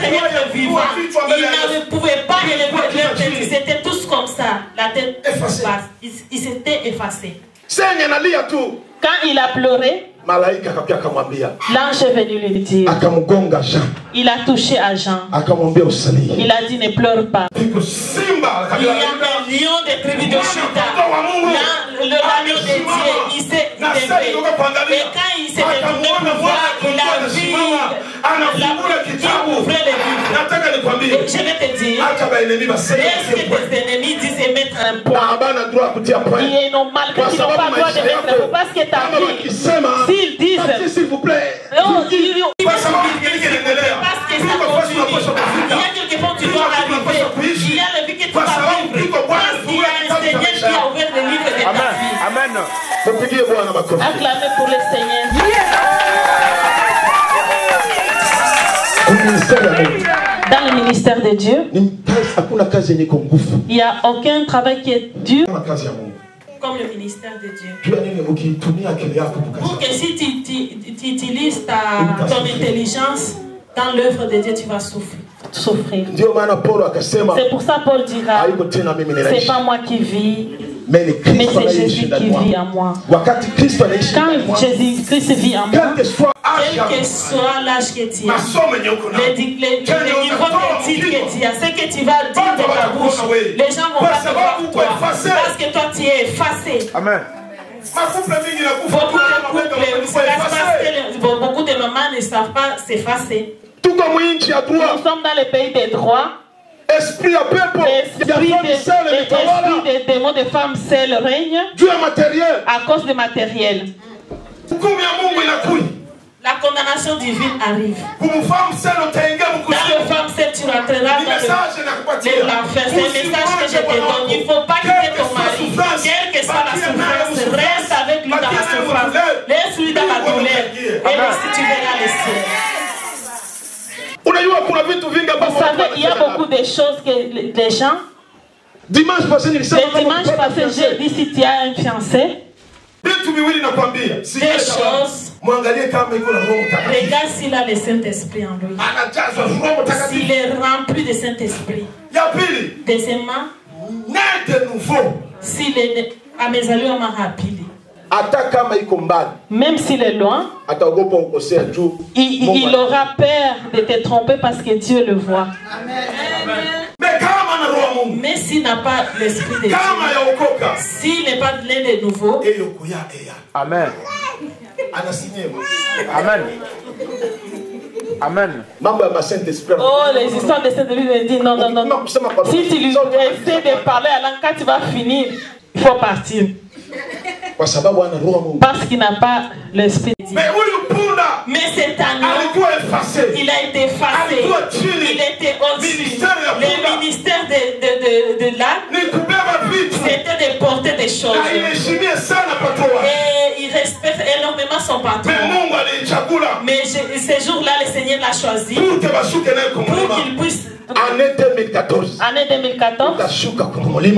êtres vivants, ils ne pouvaient pas élever leur tête. Ils étaient tous comme ça, la tête basse. Ils s'étaient effacés. Quand il a pleuré, l'ange est venu lui dire, il a touché à Jean. Il a dit, ne pleure pas. Il y a un lion des tribus de Juda. Le lion de Dieu, il s'est élevé. Et quand il s'est détourné pour voir, il a vu qui ouvrait les livres. Je vais te dire, est-ce que tes ennemis disent de mettre un point? Ils n'ont mal que tu n'ont pas le droit de mettre un point. Parce que ta vie, s'ils disent, s'il vous plaît, parce que ça continue. Il y a quelquefois tu dois arriver. Il y a le vie que tu vas vivre. Parce qu'il y a un Seigneur qui a ouvert le livre de ta vie. Amen. Acclamez pour le Seigneur. Dans le ministère de Dieu, il n'y a aucun travail qui est dur comme le ministère de Dieu. Pour que si tu utilises ton intelligence dans l'œuvre de Dieu, tu vas souffrir. C'est pour ça Paul dira, c'est pas moi qui vis, mais c'est Jésus qui vit en moi. Quand Jésus-Christ vit en moi, quel que soit l'âge que tu as, le niveau de titre que tu as, ce que tu vas dire de ta bouche, les gens vont pas te voir toi, parce que toi tu es effacé. Amen. Beaucoup de mamans ne savent pas s'effacer. Nous sommes dans le pays des droits. L'esprit des démons de femmes seules règne à cause du matériel. La condamnation divine arrive. Dans le femme seule, tu rentreras dans l'enfer. C'est le message que je te donne. Il ne faut pas quitter ton mari. Quelle que soit la souffrance, reste avec lui dans la souffrance. Laisse-lui dans la douleur. Et ainsi tu verras le ciel. Vous savez, il y a beaucoup de choses que les gens. Le dimanche passé, j'ai dit si tu as un fiancé, Deux choses. Regarde s'il a le Saint-Esprit en lui. S'il est rempli de Saint-Esprit. Deuxièmement, s'il est à mes allures rapide. Même s'il est loin, il aura peur de te tromper parce que Dieu le voit. Mais s'il n'a pas l'esprit de Dieu, s'il n'est pas né de nouveau, Amen. Amen. Amen. Oh, les histoires de cette vie me disent non, non, non. Si tu lui essaies de parler à langue, quand tu vas finir, il faut partir. Parce qu'il n'a pas l'esprit de Dieu. Mais cet agneau, il a été effacé. Il était au-dessus. Le ministère de l'âme, c'était de porter des choses. Et il respecte énormément son patron. Mais ce jour-là, le Seigneur l'a choisi pour qu'il puisse. Année 2014. Année 2014.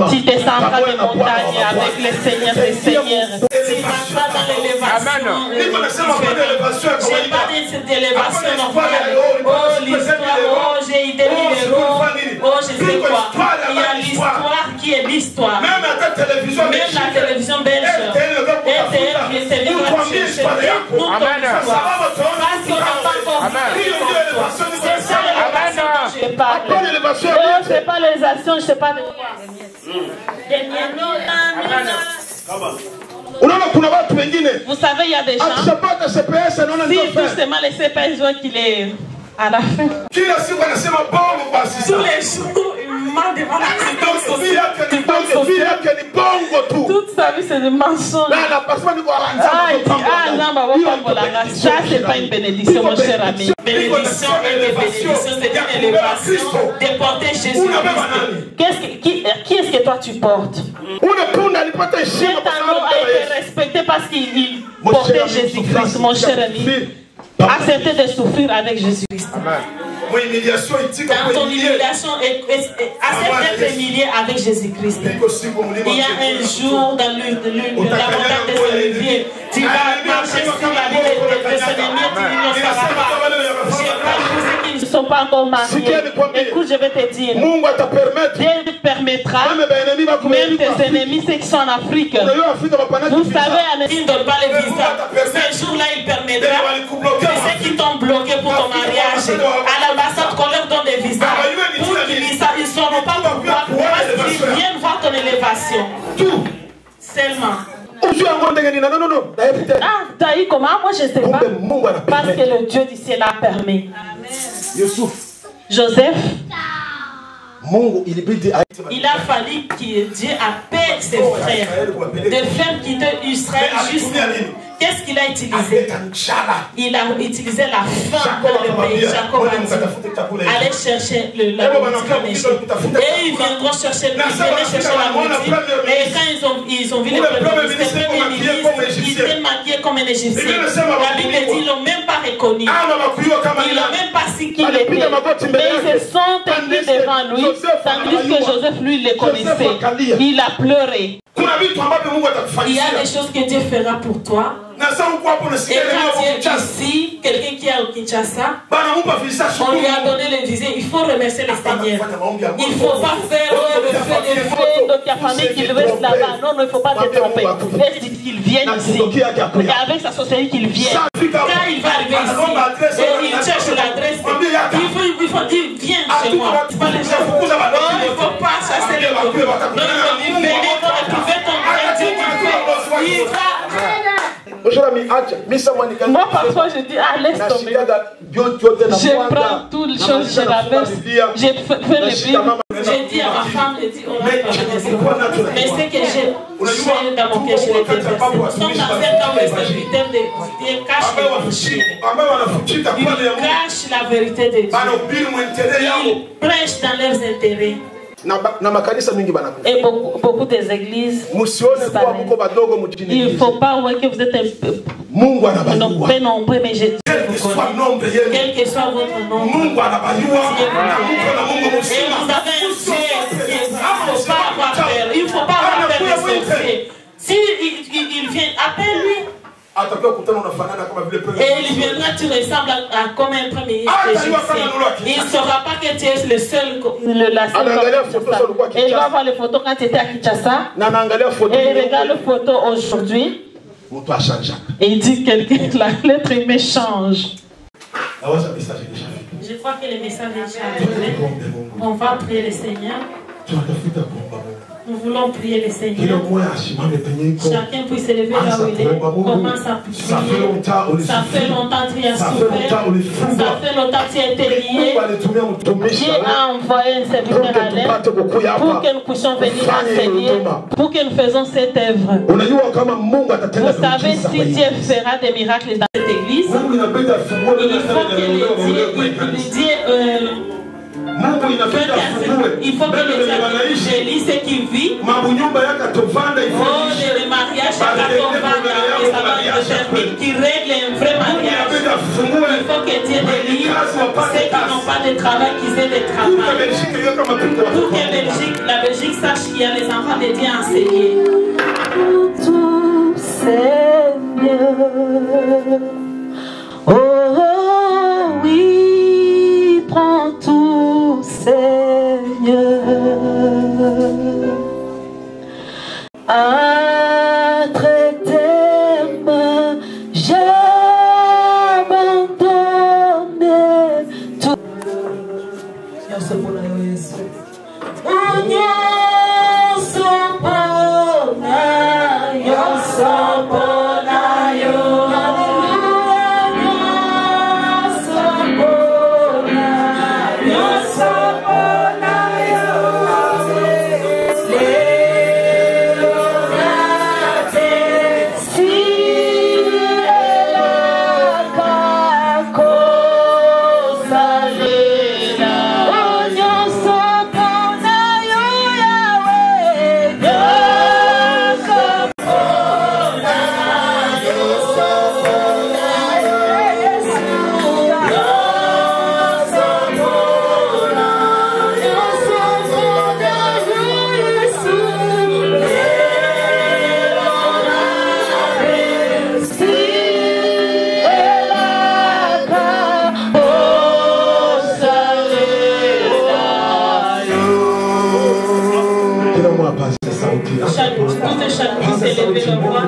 Tu descendras des montagnes avec le Seigneur des Seigneurs. Tu marcheras dans l'élévation. J'ai pas d'élévation normale. Oh, l'histoire. Oh, j'ai eu 2000 euros. Oh, je sais quoi. Il y a l'histoire qui est l'histoire. Même la télévision belge. RTL qui est télé gratuite. C'est toute l'histoire. Parce qu'on n'a pas encore vu l'histoire. C'est ça l'élévation dont je parle. Oh, c'est pas les actions, je sais pas de quoi. Vous savez, il y a des gens, si justement les CPS voient qu'il est à la fin, tous les jours, il m'a demandé toute sa vie, c'est des mensonges. Ah, il dit, ah, non, ça, c'est pas une bénédiction, mon cher ami. Bénédiction et bénédiction, c'est une élévation de porter Jésus-Christ. Qui est-ce que toi tu portes? Cet anneau a été respecté parce qu'il portait Jésus-Christ, mon cher ami. Acceptez de souffrir avec Jésus-Christ. Dans ton humiliation, accepte d'être humilié avec Jésus-Christ. Il y a un jour dans la montagne des Oliviers, tu vas marcher sur la vie de tes ennemis, tu dis non, ça va pas. J'ai pas de qui ne sont pas encore mariés. Écoute, je vais te dire, Dieu te permettra, même tes ennemis, ceux qui sont en Afrique. Vous savez, il ne donne pas les visas. Ce jour-là, il permettra que ceux qui t'ont bloqué pour ton mariage, à l'ambassade qu'on leur donne des visas, pour qu'ils ne sauront pas pourquoi, parce qu'ils viennent voir ton élévation. Tout. Seulement. Ah, t'as eu comment? Moi je ne sais pas. Parce que le Dieu du ciel a permis. Joseph, il a fallu que Dieu appelle ses frères de faire quitter Israël jusqu'à. Qu'est-ce qu'il a utilisé? Il a utilisé la faim dans le pays. Jacob a dit, allez chercher la nourriture en Égypte. Et ils viendront chercher la nourriture. Et quand ils ont vu les premiers ministres, ils étaient maquillés comme un Égyptien. La Bible dit qu'ils ne l'ont même pas reconnu. Ils n'ont même pas su qui il était. Mais ils se sont tenus devant lui, tandis que Joseph, lui, le connaissait. Il a pleuré. Il y a des choses que Dieu fera pour toi. Et quand tu es ici, quelqu'un qui est au Kinshasa, on lui a donné le visé. Il faut remercier le Seigneur. Il ne faut pas faire le fait de ta famille qui reste là-bas. Non, il ne faut pas te tromper. Laisse qu'il vienne ici. Et avec sa société qu'il vienne. Quand il va arriver ici, et il cherche l'adresse, il faut dire viens chez moi. Il ne faut pas chasser les mots. Non, il faut venir pour trouver ton Dieu qui fait. Il va. Moi parfois je dis ah laisse tomber. Je prends toutes les choses, je la verse. J'ai fait le Bible. J'ai dit à ma femme, j'ai dit on va pas de mais c'est que j'ai dans mon cœur, je l'ai déversé. Nous sommes dans un temps où les serviteurs de Dieu cachent la vérité de Dieu. Ils prêchent dans leurs intérêts. Et beaucoup des églises, il ne faut pas que vous êtes un peu nombreux, mais je vous connais. Quel que soit votre nom, et vous avez un Dieu, il ne faut pas avoir peur. Il ne faut pas avoir peur des sorciers. S'il vient, Et il viendra, tu ressembles à comme un premier ministre égyptien. Il ne saura pas que tu es le seul, la seule. Et il va voir les photos quand tu étais à Kinshasa. Et il regarde les photos aujourd'hui. Et il dit que l'être humain change. Je crois que le message est chargé. On va prier le Seigneur. Nous voulons prier le Seigneur. Chacun puisse se lever là où il est. Commence à prier. Ça fait longtemps que tu as souffert. Ça fait longtemps que tu as été lié. Dieu a envoyé un serviteur à l'aide pour que nous puissions venir enseigner, pour que nous fassions cette œuvre. Vous savez, si Dieu fera des miracles dans cette église, il faut que il faut que les églises qui vivent, les mariages qui règlent un vrai mariage. Il faut que Dieu délivre ceux qui n'ont pas de travail, qui aient des travail. Pour que la Belgique sache qu'il y a les enfants de Dieu enseignés. Tout Seigneur. Oh oui, prends tout Seigneur. Entre tes mains, j'abandonne tout.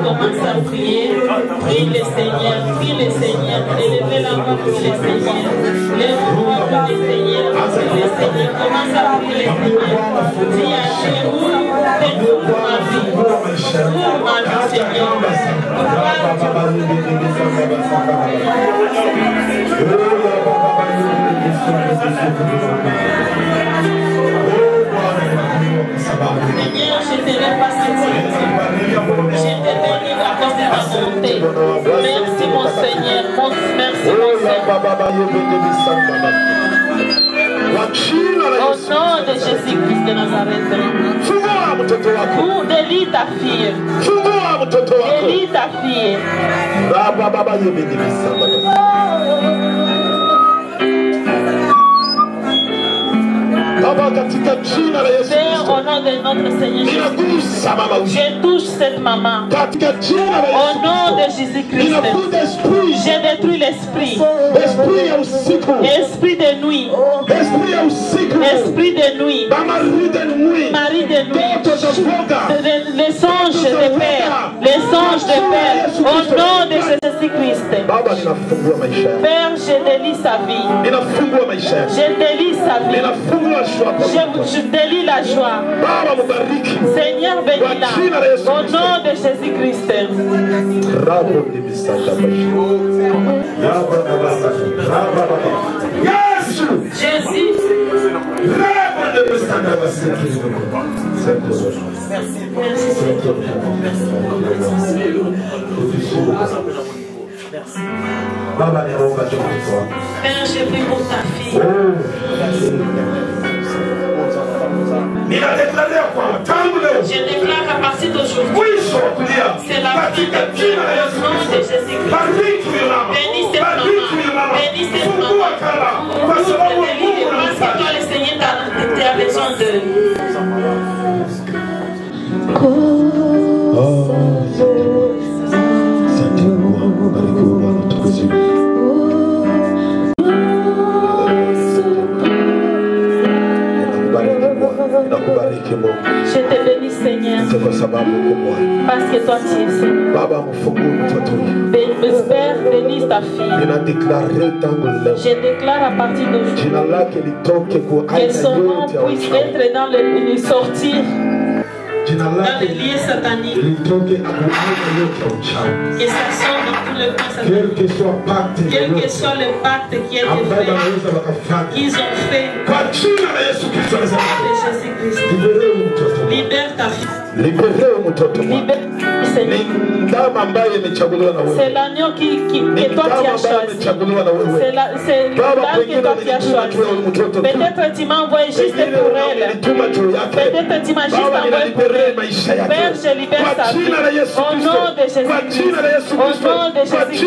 Commence à prier, prie le Seigneur, élevez la voix pour le Seigneur, lève-moi pour le Seigneur, commence à prier le Seigneur, dis à Dieu, fais pour ma vie, Seigneur, Seigneur, je te lève pas cette je te bénis à cause de ta bonté. Merci mon Seigneur. Merci mon Seigneur. Au nom de Jésus-Christ de Nazareth. Délie ta fille. Délie ta fille. Père, au nom de notre Seigneur Jésus, je touche cette maman. Au nom de Jésus-Christ, je détruis l'esprit. Esprit de nuit. Esprit de nuit. Mari de nuit. Les songes de Père. Les songes de Père. Au nom de Jésus-Christ. Père, je délie sa vie. Je délie sa vie. Je délie la joie. Seigneur, bénis-la. Au nom de Jésus-Christ. Jésus. Père, je prie pour ta fille. Je déclare qu'à partir d'aujourd'hui, c'est la fin de Dieu au nom de Jésus-Christ. Bénis cette maman. Bénis cette maman. Pour te délivrer, parce que toi, le Seigneur, tu as besoin de lui. Je te bénis, Seigneur, parce que toi tu es Seigneur. Père, bénis ta fille. Je déclare à partir d'aujourd'hui que son nom puisse être dans le sortir dans les lieux sataniques. Que ça sorte dans tous les points sataniques. Quel que soit le pacte qui a été fait, qu'ils ont fait, de Jésus-Christ. Libère ta fille. C'est l'agneau que toi tu as choisi. C'est l'âme que toi tu as choisi. Peut-être tu m'as envoyé juste pour elle. Peut-être tu m'as juste envoyé pour elle. Père, je libère sa vie. Au nom de Jésus-Christ. Au nom de Jésus-Christ.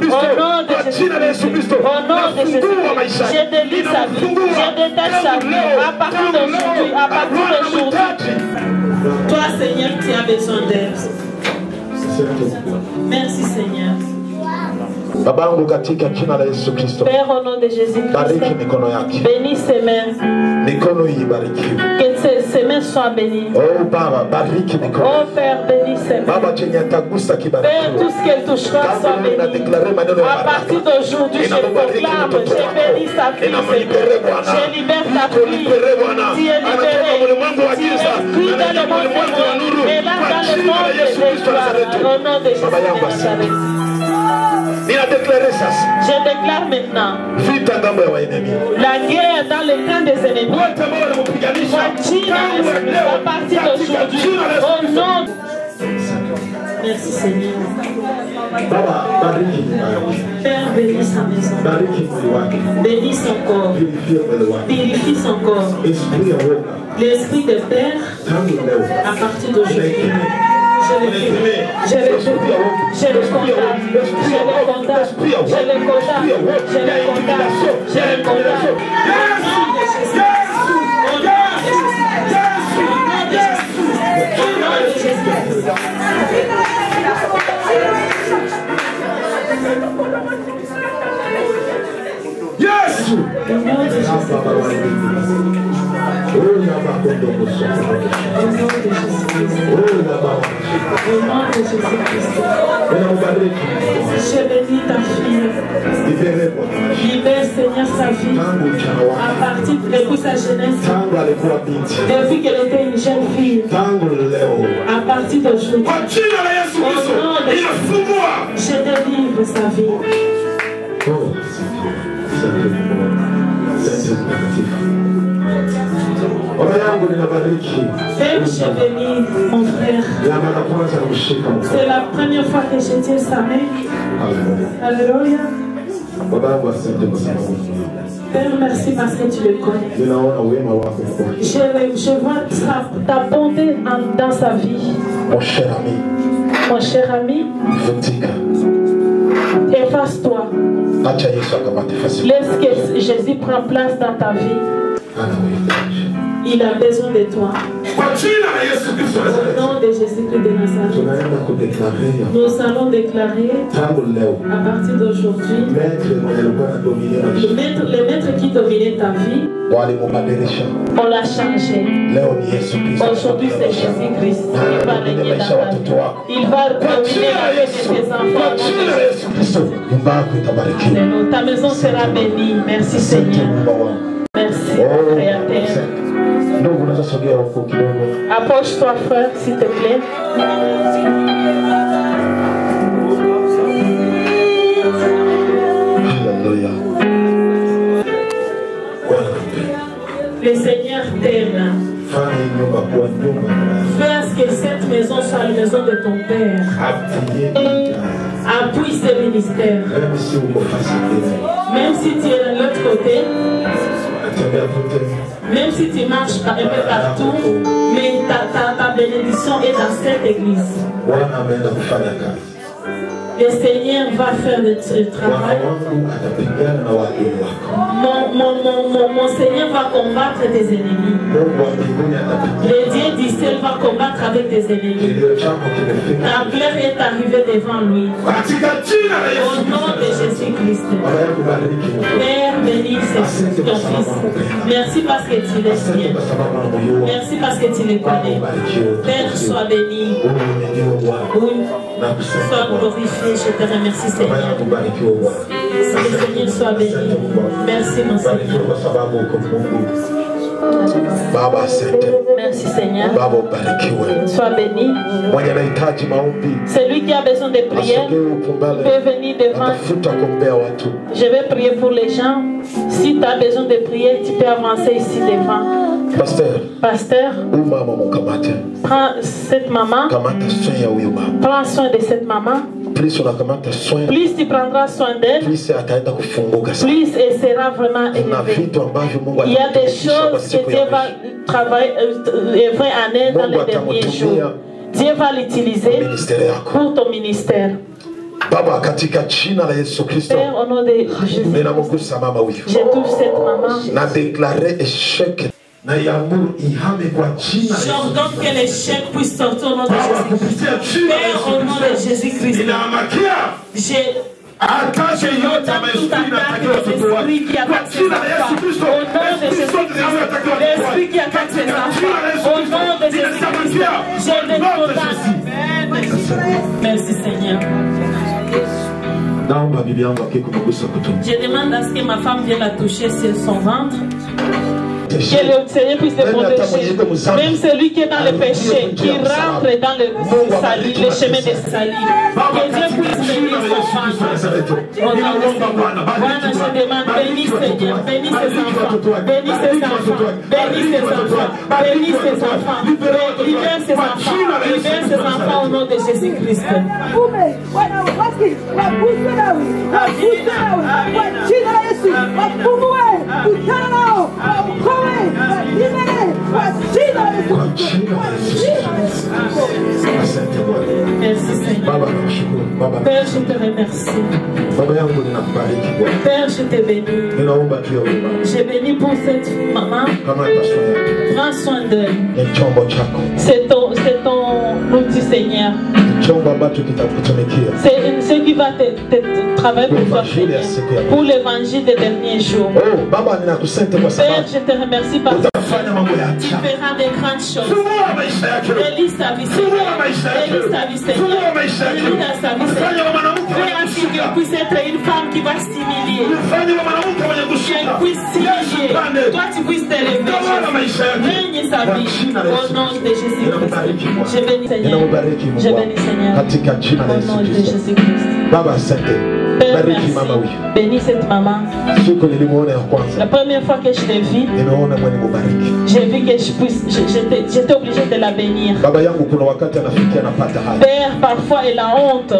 Au nom de Jésus-Christ. Au nom de Jésus-Christ. Je délivre sa vie. Je détache sa vie. À partir d'aujourd'hui. À partir d'aujourd'hui. Toi, Seigneur, tu as besoin d'aide. Merci, Seigneur. Père, au nom de Jésus-Christ, bénis ses mains. Que ses mains soient bénies. Oh Père, bénis ses mains. Père, tout ce qu'elle touchera soit béni. À partir d'aujourd'hui, je proclame, je bénis sa fille, Seigneur. Je libère ta fille. Tu es libérée. Tu es pris dans le monde de Dieu. Et là, dans le monde de gloire. Au nom de Jésus de Nazareth. Je déclare maintenant la guerre dans le camp des ennemis. À partir d'aujourd'hui, au nom. Merci Seigneur. Père, bénis sa maison. Bénis son corps. Purifie son corps. L'esprit de Père, à partir d'aujourd'hui. Je le condamne, je le condamne, je le condamne, je le condamne, je le condamne, je le condamne. Yes! Je bénis ta fille. Libère, Seigneur, sa vie. À partir depuis sa jeunesse. Depuis qu'elle était une jeune fille. À partir d'aujourd'hui. Au nom de Jésus, je délivre sa vie. Père, je bénis mon frère. C'est la première fois que je tiens sa main. Alléluia. Père, merci parce que tu le connais. Je vois ta bonté dans sa vie. Mon cher ami, efface-toi. Laisse que Jésus prenne place dans ta vie. Il a besoin de toi. Au nom de Jésus-Christ de Nazareth, nous allons déclarer à partir d'aujourd'hui, le maître qui dominait ta vie, on l'a changé. Aujourd'hui, c'est Jésus-Christ. Il va régner dans ta vie. Il va dominer la vie de tes enfants. Ta maison sera bénie. Merci Seigneur. Merci Créateur. Approche-toi, frère, s'il te plaît. Alléluia. Le Seigneur t'aime. Fais à ce que cette maison soit la maison de ton Père. Appuie ce ministère. Même si tu es de l'autre côté, même si tu marches un peu partout, mais ta bénédiction est dans cette église. Le Seigneur va faire le travail. Mon Seigneur va combattre tes ennemis. Le Dieu du ciel va combattre avec tes ennemis. Ta gloire est arrivée devant lui. Au nom de Jésus-Christ. Père, bénis ton fils. Merci parce que tu l'es bien. Merci parce que tu les connais. Père, sois béni. Sois glorifié. Je te remercie, Seigneur. Seigneur, sois béni. Merci, mon Seigneur. Merci Seigneur. Sois béni. Celui qui a besoin de prière peut venir devant. Je vais prier pour les gens. Si tu as besoin de prier, tu peux avancer ici devant. Pasteur, prends cette maman. Prends soin de cette maman. Plus tu prendras soin d'elle, plus elle sera vraiment élevée. Il y a des choses que Dieu va travailler en elle dans les derniers jours. Dieu va l'utiliser pour ton ministère. Père, au nom de Jésus, je touche cette maman. J'ordonne que l'échec puisse sortir au nom de Jésus. Père, au nom de Jésus-Christ, j'ai l'esprit qui attaque ses enfants. Au nom de Jésus-Christ, l'esprit qui attaque ses enfants. Au nom de Jésus-Christ, je les condamne. Merci Seigneur. Je demande à ce que ma femme vienne la toucher sur son ventre. Que le Seigneur puisse te protéger. Même celui qui est dans le péché, qui rentre dans le salut, le chemin des salut. Que Dieu puisse bénir son ventre. Voilà, je demande, bénis Seigneur, bénis ses enfants, bénis ses enfants, bénis ses enfants, bénis ses enfants, libère ses enfants, libère ses enfants au nom de Jésus-Christ. Merci Seigneur. Père, je te remercie. Père, je te bénis. Je bénis pour cette maman. Prends soin d'elle. C'est ton outil, Seigneur. C'est ce qui va te travailler pour toi, Seigneur, pour l'évangile des derniers jours. Père, je te remercie parce que tu feras des grandes choses. Élise sa vie, Seigneur. Élise sa vie, Seigneur. Élise sa vie, Seigneur. Fais ainsi qu'elle puisse être une femme qui va s'humilier. Qu'elle puisse s'humilier. Toi, tu puisses t'élever. Règne sa vie. Au nom de Jésus-Christ. Je bénis, Seigneur. Je bénis, Seigneur. Au nom de Jésus-Christ. Père, merci. Bénis cette maman. La première fois que je l'ai vue, j'ai vu que j'étais obligé de la bénir. Père, parfois elle a honte.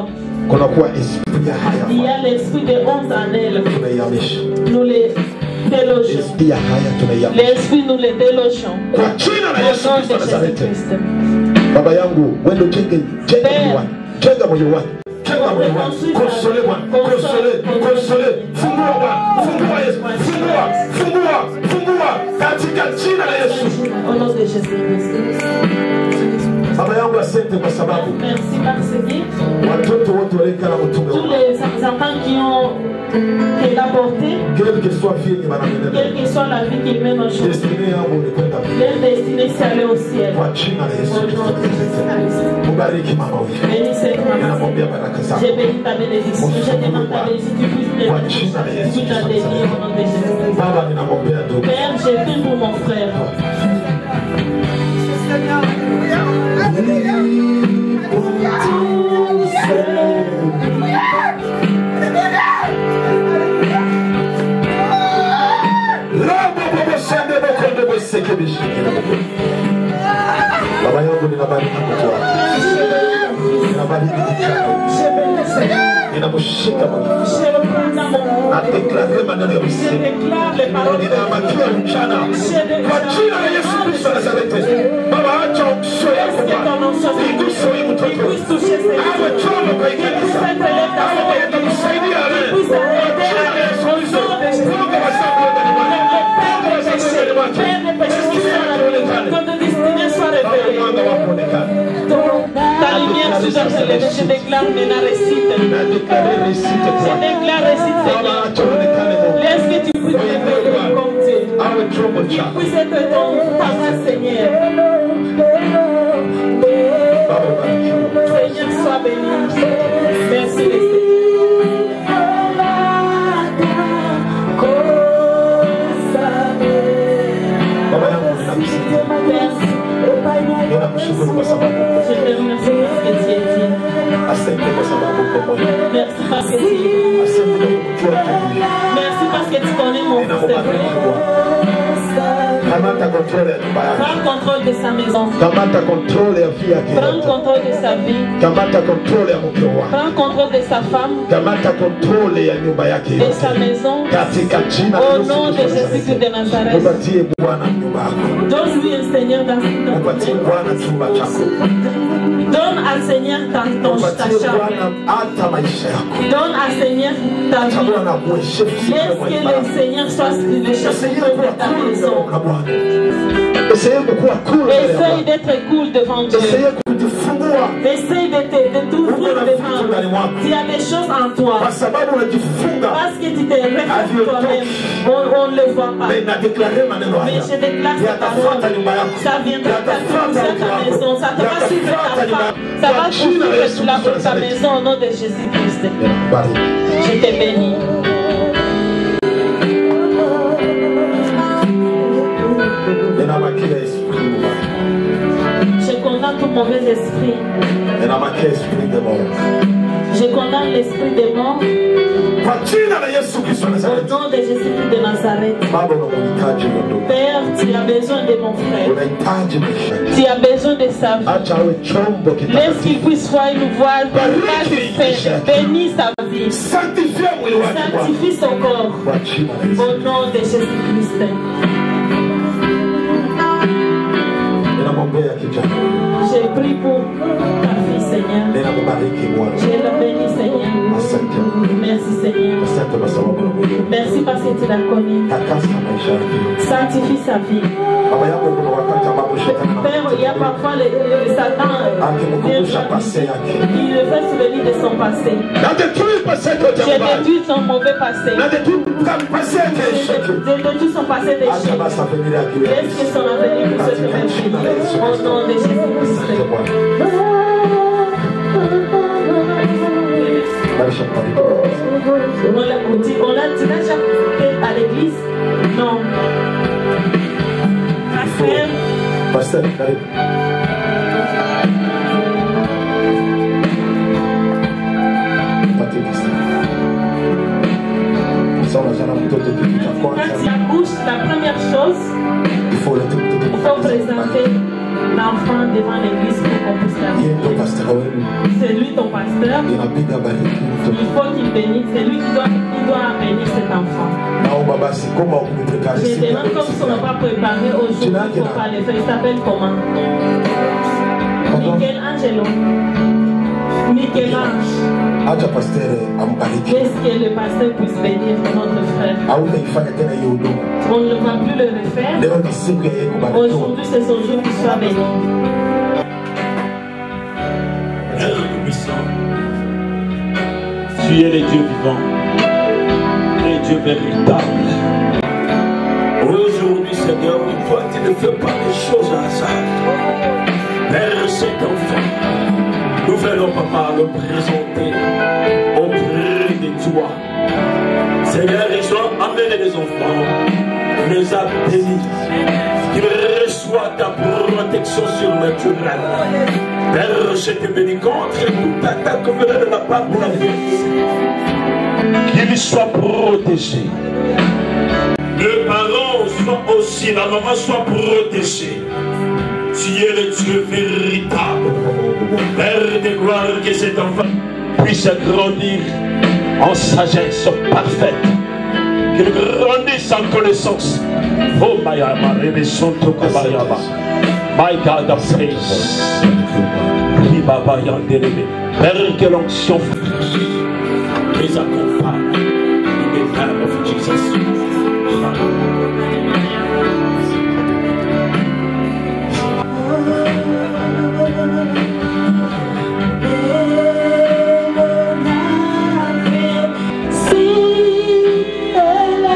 Il y a l'esprit de honte en elle. Nous les délogeons. L'esprit, nous les délogeons. Au nom de Jésus-Christ. Au nom de Jésus-Christ. Merci parce que tous les enfants qui ont porté, quelle que soit la vie qu'ils mènent aujourd'hui, leur destinée c'est aller au ciel. Bénis cette maman. J'ai béni ta bénédiction. Je demande ta bénédiction. Tu puisses ta bénir au nom de Jésus. Père, j'ai pris pour mon frère. Ta lumière sur notre télé, je déclare Nena récite. Je déclare récite, Seigneur. Laisse que tu puisses révéler comme Dieu. qu'il puisse être ton parent, Seigneur. Seigneur, sois béni. Merci, Seigneur. Je te remercie parce que tu es dit. Merci parce que tu connais mon fils. Prends contrôle de sa maison. Prends contrôle de sa vie. Prends contrôle de sa femme. De sa maison. Au nom de Jésus-Christ de Nazareth. Donne-lui un Seigneur dans ta donne à Seigneur ta chambre. Donne à Seigneur ta vie. Laisse que le Seigneur soit le chef de ta maison. Essaye d'être cool devant Dieu. Essaye de t'ouvrir devant lui. Il y a des choses en toi. Parce que tu te refais toi-même. On ne le voit pas. Mais je déclare cette parole. Ça viendra ta maison. Ça te va suivre ta femme. Ça va suivre ta maison au nom de Jésus-Christ. Je te bénis. Je condamne tout mauvais esprit. Je condamne l'esprit de mort. Au nom de Jésus-Christ de Nazareth. Père, tu as besoin de mon frère. Tu as besoin de sa vie. Laisse qu'il puisse voir une voile. Bénis sa vie. Sanctifie son corps. Au nom de Jésus-Christ. J'ai prié pour ta fille, Seigneur. Je la bénis, Seigneur. Merci, Seigneur. Merci parce que tu l'as connu. Sanctifie sa vie. Père, il y a parfois le Satan. Il le fait sur le lit de son passé. J'ai détruit son mauvais passé. J'ai détruit son passé d'échec. Laisse que son avenir puisse se faire. Au nom de Jésus-Christ. On l'a déjà fait à l'église? Non. Pasteur, quand tu accouches, la première chose, il faut présenter l'enfant devant l'église pour qu'on puisse l'appeler. C'est lui ton pasteur. Il faut qu'il bénisse. C'est lui qui doit bénir cet enfant. Je demande comme si on n'a pas préparé aujourd'hui pour pas le faire. Il s'appelle comment? Michelangelo. Michel-Ange. Qu'est-ce que le pasteur puisse bénir notre frère? On ne va plus le refaire. Aujourd'hui, c'est son jour qu'il soit béni. Tu es le Dieu vivant, le Dieu véritable. Aujourd'hui, Seigneur, toi, tu ne fais pas les choses à hasard. Père, cet enfant, nous venons, Papa, le présenter auprès de toi. Seigneur, ils ont amené les enfants, les a bénis. Qu'ils reçoivent ta protection surnaturelle. Père, je te bénis contre toute attaque venant de la part de la vie. Qu'ils soient protégés. Les parents soient aussi, la maman soit protégée. Tu es le Dieu véritable. Père de gloire, que cet enfant puisse grandir en sagesse parfaite. Qu'il grandisse en connaissance. Oh, Mayama, Rebesanto Kobayama. My God of praise. Père, que l'onction les accompagne. In the name of Jesus. Si elle a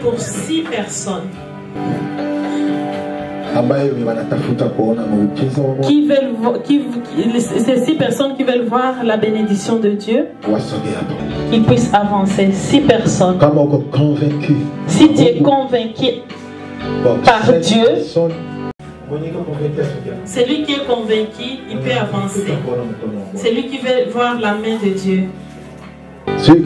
pour 6 personnes. Ces 6 personnes qui veulent voir la bénédiction de Dieu, qu'ils puissent avancer. 6 personnes. Si tu es convaincu par Dieu, celui qui est convaincu, il peut avancer. Celui qui veut voir la main de Dieu. S'il y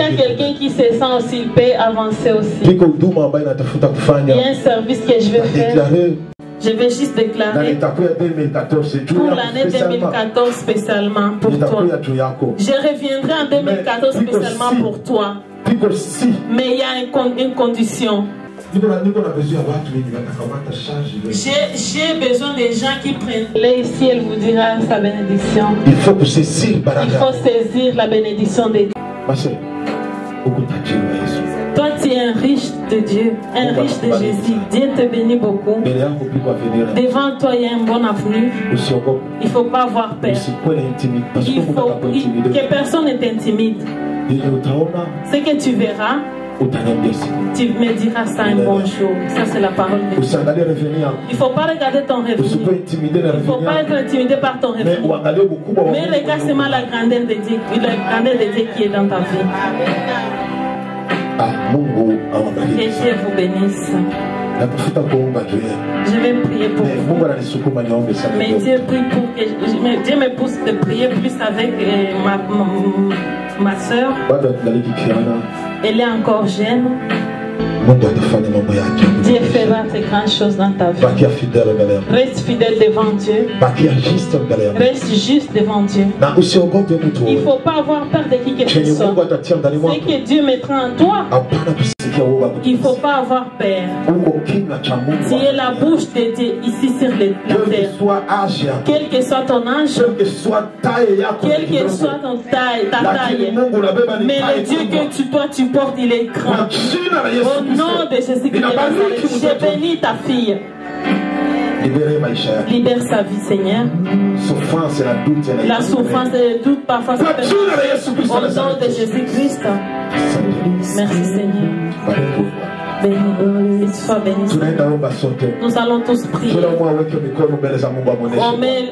a quelqu'un qui se sent aussi, il peut avancer aussi. Il y a un service que je vais faire. Je vais juste déclarer pour l'année 2014 spécialement pour toi. Je reviendrai en 2014 spécialement pour toi. Mais il y a une condition. J'ai besoin des gens qui prennent. Là ici, elle vous dira sa bénédiction. Il faut saisir la bénédiction de Dieu. Toi, tu es un riche de Dieu, un riche de Jésus. Dieu te bénit beaucoup. Devant toi, il y a un bon avenir. Il ne faut pas avoir peur. Que personne ne t'intimide. Ce que tu verras, tu me diras ça un bon jour. Ça, c'est la parole de Dieu. Il ne faut pas regarder ton revenu. Il ne faut pas être intimidé par ton revenu. Mais regarde seulement la grandeur de Dieu, qui est dans ta vie. Que Dieu vous bénisse. Je vais prier pour vous. Mais Dieu me pousse de prier plus avec ma soeur. Elle est encore jeune. Dieu fera de grandes choses dans ta vie. Reste fidèle devant Dieu. Reste juste devant Dieu. Il ne faut pas avoir peur de qui que ce soit. Ce que Dieu mettra en toi, il ne faut pas avoir peur. Tu es la bouche de Dieu ici sur la terre. Quel que soit ton âge, quelle que soit ta taille, mais le Dieu que toi tu portes, il est grand. Au nom de Jésus de Nazareth, je bénis ta fille. Libère sa vie, Seigneur. La souffrance et le doute parfois ça peut au nom de Jésus-Christ. Merci, Seigneur. Béni, sois béni. Nous allons tous prier.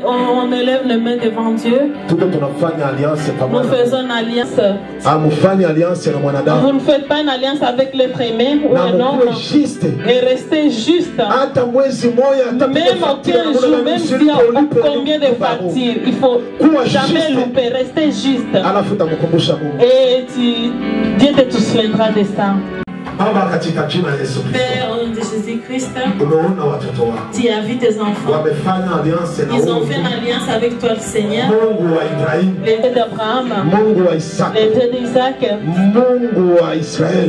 On élève les mains devant Dieu. Nous faisons une alliance. Vous ne faites pas une alliance avec l'être aimé ou un homme. Et restez juste. Même aucun jour, même s'il y a combien de factures, il faut jamais louper. Restez juste. Et Dieu te souviendra de ça. Père, au nom de Jésus-Christ, tu as vu tes enfants. Ils ont fait une alliance avec toi, le Seigneur. Le Dieu d'Abraham, le Dieu d'Isaac,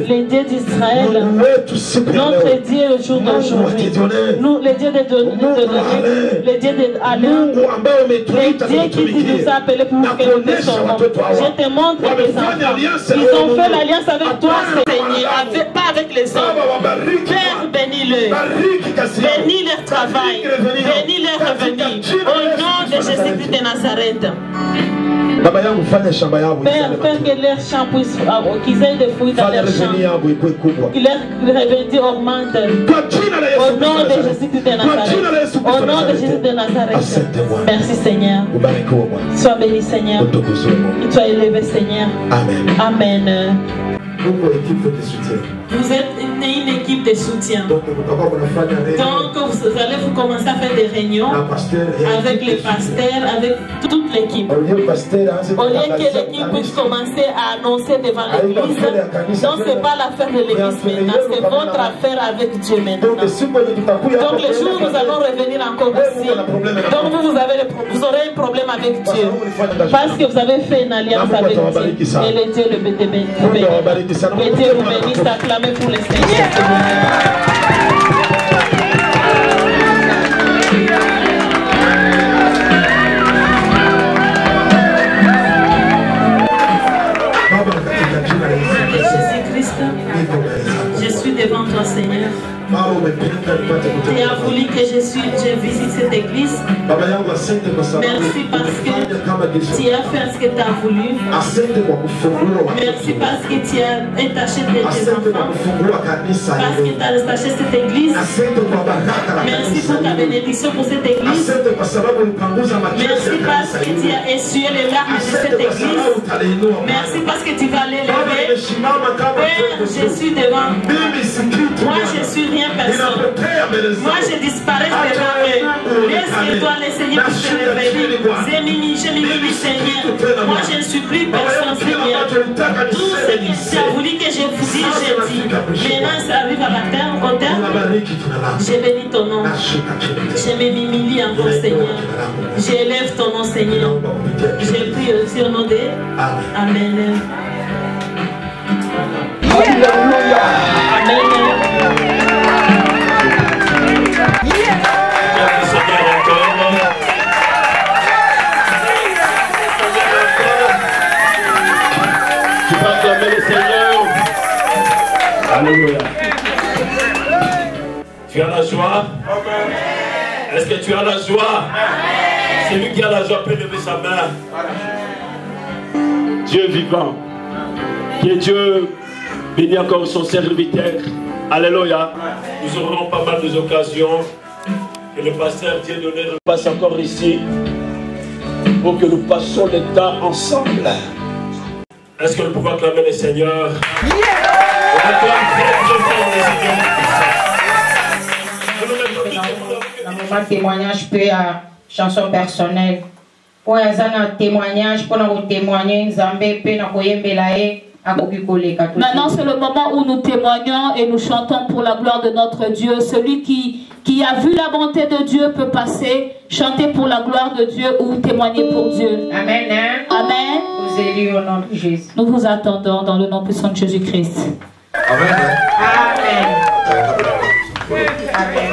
le Dieu d'Israël, notre Dieu au jour d'aujourd'hui, le Dieu de le Dieu d'Alain, le Dieu qui nous a appelés pour que nous te sauvons. Je te montre les enfants. Ils ont fait l'alliance avec toi, Seigneur. Pas avec les hommes. Père, bénis-le. Bénis leur travail. Bénis leur revenu. Au nom de Jésus-Christ de Nazareth. Père, que leurs champs puissent, qu'ils aient des fruits dans leurs champs. Que leur revenu augmente. Au nom de Jésus-Christ de Nazareth. Au nom de Jésus de Nazareth. Merci, Seigneur. Sois béni, Seigneur. Et sois élevé, Seigneur. Amen. Amen. Vous êtes une équipe de soutien. Donc vous allez vous commencer à faire des réunions avec les pasteurs, avec toute l'équipe. Au lieu que l'équipe puisse commencer à annoncer devant l'église, donc ce n'est pas l'affaire de l'église maintenant, c'est votre affaire avec Dieu maintenant. Donc le jour où nous allons revenir encore ici, donc vous aurez un problème avec Dieu. Parce que vous avez fait une alliance avec Dieu. Et le Dieu le bénit. Que Dieu vous bénisse, acclamez pour le Seigneur. Jésus-Christ, je suis devant toi, Seigneur. Tu as voulu que je visite cette église. Merci parce que Tu as fait ce que tu as voulu. Merci parce que tu as détaché tes enfants. Parce que tu as détaché cette église. Merci pour ta bénédiction pour cette église. Merci parce que tu as essuyé les larmes de cette église. Merci parce que tu vas l'élever. Père, je suis devant. Moi, je suis rien, personne. Moi, je disparais devant eux. Laisse-toi le Seigneur pour te révéler. J'ai mini, Seigneur. Moi, je ne suis plus personne, Seigneur. Tout ce que tu as voulu que je vous dise, j'ai dit. Maintenant, ça arrive à la terre, au terme. Je bénis ton nom. Je m'humilie encore, Seigneur. J'élève ton nom, Seigneur. Je prie aussi au nom de Amen. Alléluia. Amen. Tu vas acclamer le Seigneur. Alléluia. Tu as la joie? Est-ce que tu as la joie? Celui qui a la joie peut lever sa main. Dieu vivant. Que Dieu bénisse encore son serviteur. Alléluia. Nous aurons pas mal d'occasions. Que le pasteur Dieu donné passe encore ici. Pour que nous passions le temps ensemble. Est-ce que nous pouvons acclamer le Seigneur? On acclame très fort le Seigneur. Dans le moment de témoignage, peut à chanson personnelle. Pour un témoignage, pour nous témoigner, maintenant, c'est le moment où nous témoignons et nous chantons pour la gloire de notre Dieu. Celui qui a vu la bonté de Dieu peut passer, chanter pour la gloire de Dieu ou témoigner pour Dieu. Amen. Amen. Vous élus au nom de Jésus. Nous vous attendons dans le nom puissant de Jésus-Christ. Amen. Amen. Amen.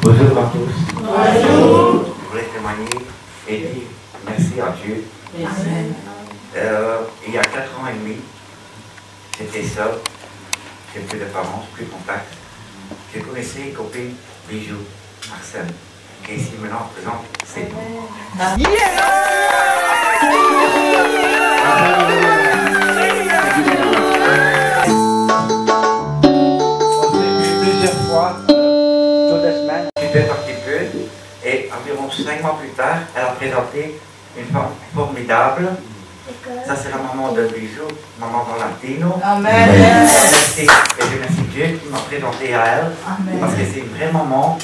Bonjour à tous. Je voulais témoigner et dire merci à Jésus. Il y a 4 ans et demi, j'étais seul, j'ai plus de parents, plus de contact. J'ai connaissé une copine, Bijou, Arsène, qui est ici maintenant présente, c'est plusieurs fois, toutes les semaines, un petit peu, et environ 5 mois plus tard, elle a présenté une femme formidable. Ça, c'est la maman de Bijou, maman Valentino. Amen. Et je remercie Dieu qui m'a présenté à elle. Amen. Parce que c'est une vraie maman.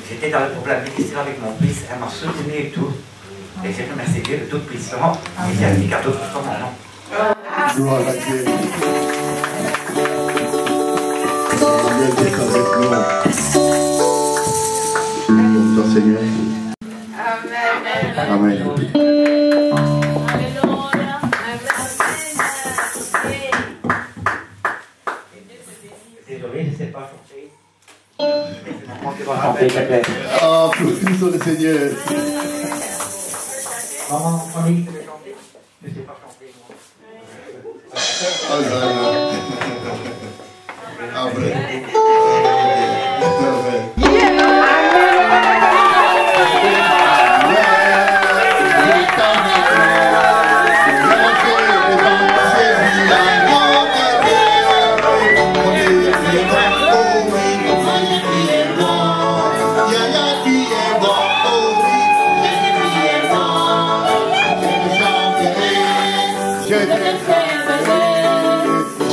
J'étais dans le problème difficile avec mon fils, elle m'a soutenu et tout. Et je remercie Dieu, le Tout-Puissant. Et j'ai un petit cadeau pour son maman. Gloire à Dieu. Dieu est avec nous. Comme ton Seigneur. Amen. Amen. Désolé, je ne sais pas chanter. Applaudissons le Seigneur. Maman, on dit que je vais chanter. Je ne sais pas chanter, moi.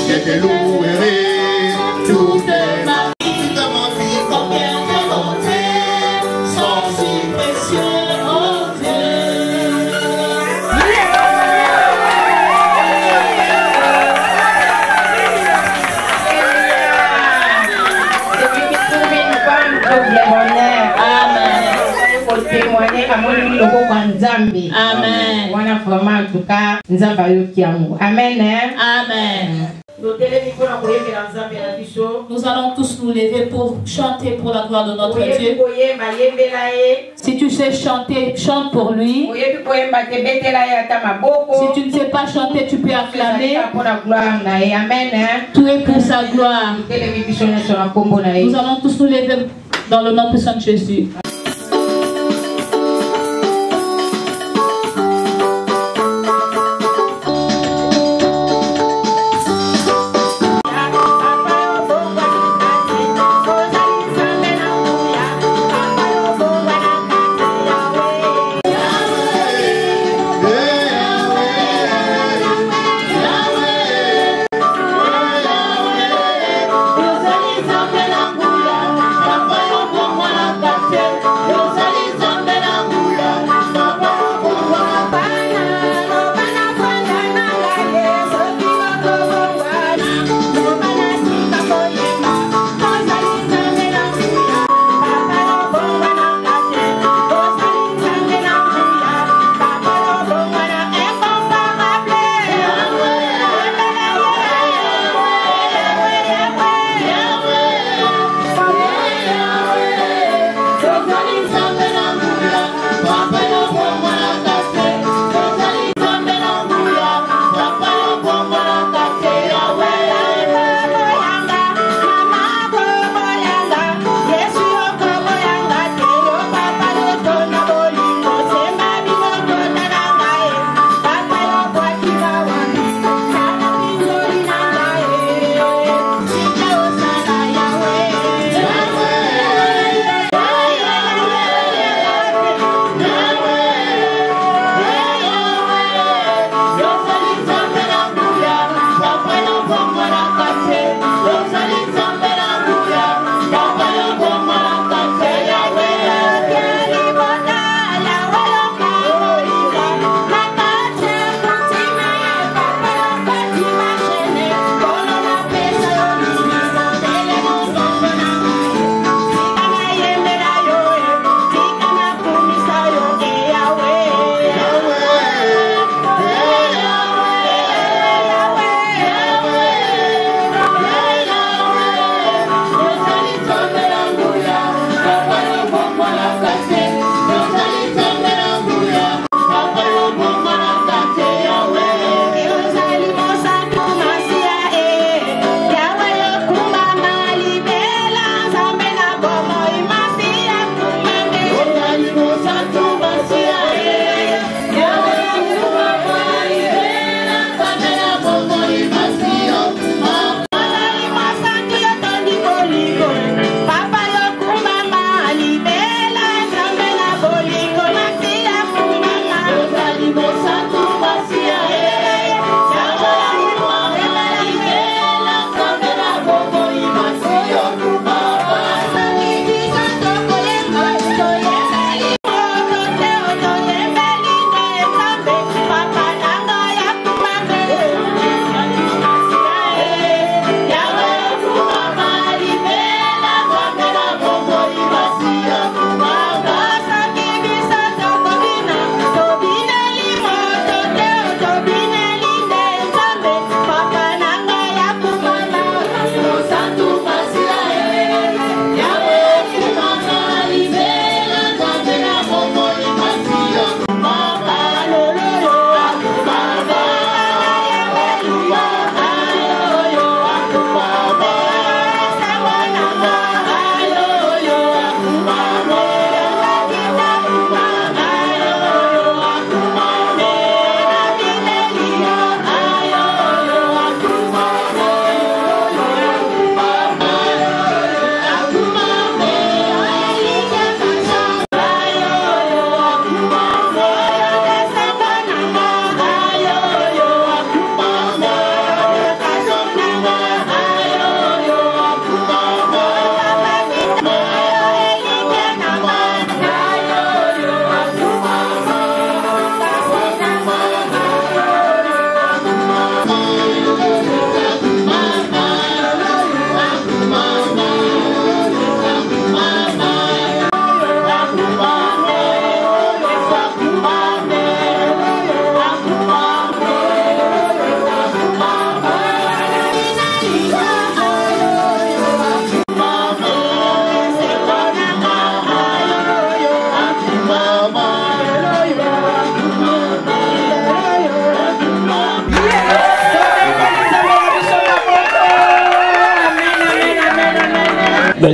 Je te louerai toute ma vie, combien de bontés sont si précieux, oh Dieu. Celui qui trouve une femme trouve le bonheur. Amen. Pour témoigner à mon logo Nzambi. Amen. Voilà vraiment en tout cas Nzamba yokiamu. Amen. Amen. Nous allons tous nous lever pour chanter pour la gloire de notre Dieu. Si tu sais chanter, chante pour lui. Si tu ne sais pas chanter, tu peux acclamer. Tout est pour sa gloire. Nous allons tous nous lever dans le nom puissant de Jésus. Yeah.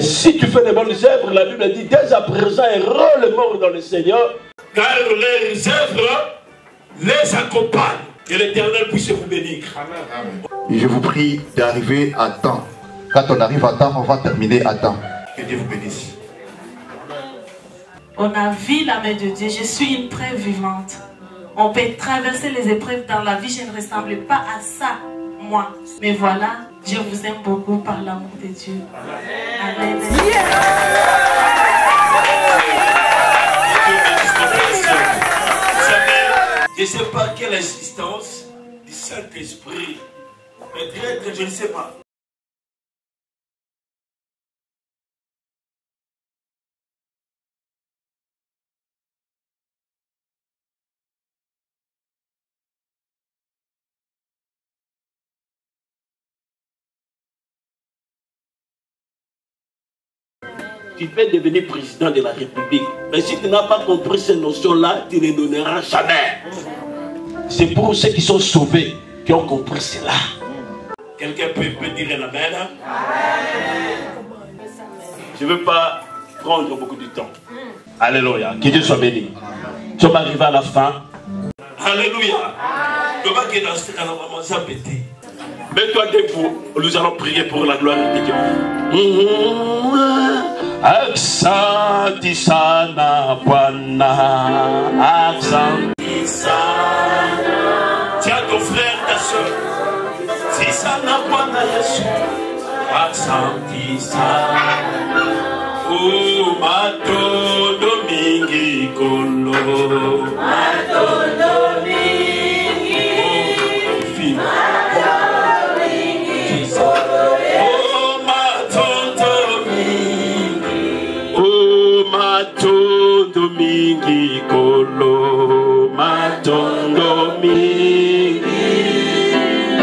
Mais si tu fais des bonnes œuvres, la Bible dit dès à présent, héros le mort dans le Seigneur, car les œuvres les accompagnent. Que l'Éternel puisse vous bénir. Et je vous prie d'arriver à temps. Quand on arrive à temps, on va terminer à temps. Que Dieu vous bénisse. On a vu la main de Dieu. Je suis une preuve vivante. On peut traverser les épreuves dans la vie. Je ne ressemble pas à ça, moi. Mais voilà, je vous aime beaucoup par l'amour de Dieu. Amen. Je ne sais pas quelle assistance du Saint-Esprit. Peut-être, je ne sais pas. Tu peux devenir président de la République. Mais si tu n'as pas compris ces notions-là, tu ne donneras jamais. C'est pour ceux qui sont sauvés, qui ont compris cela. Quelqu'un peut dire un amen? Je ne veux pas prendre beaucoup de temps. Alléluia. Que Dieu soit béni. Nous sommes arrivés à la fin. Alléluia. Mets-toi debout. Nous allons prier pour la gloire de Dieu. Aksanti sana Bwana, aksanti sana. Tiens ton frère, ta soeur. Si sana Bwana Yesu, aksanti sana. Oh matondo mingi kolo, matondo mingi, matondo mingi kolo. Matondo mingi kolo, matondo mingi,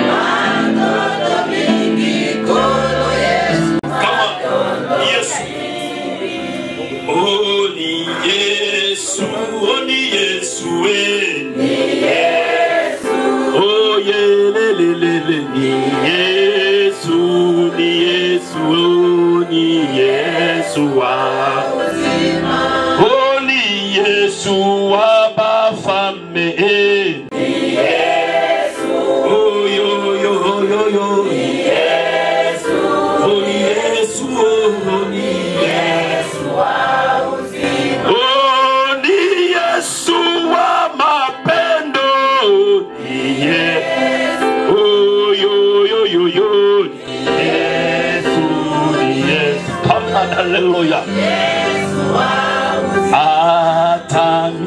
matondo mingi kolo, yes. Come on, yes. Oh ni Yesu, ni Yesu, ni Yesu. Oh ye le, ni Yesu, ni Yesu, ni Yesu. Yesu abafame Yesu oh yo yo yo yo Yesu oh Yesu oh ni Yesu uzima oh ni Yesu wa mapendo ni Yesu oh yo yo yo yo Yesu ni Yesu come on hallelujah Yesu Atamile,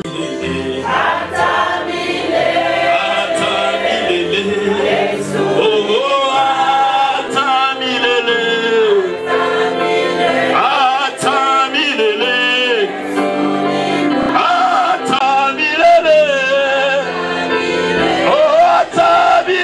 Atamile, Atamile, oh Atamile, Atamile, Atamile, oh Atamile,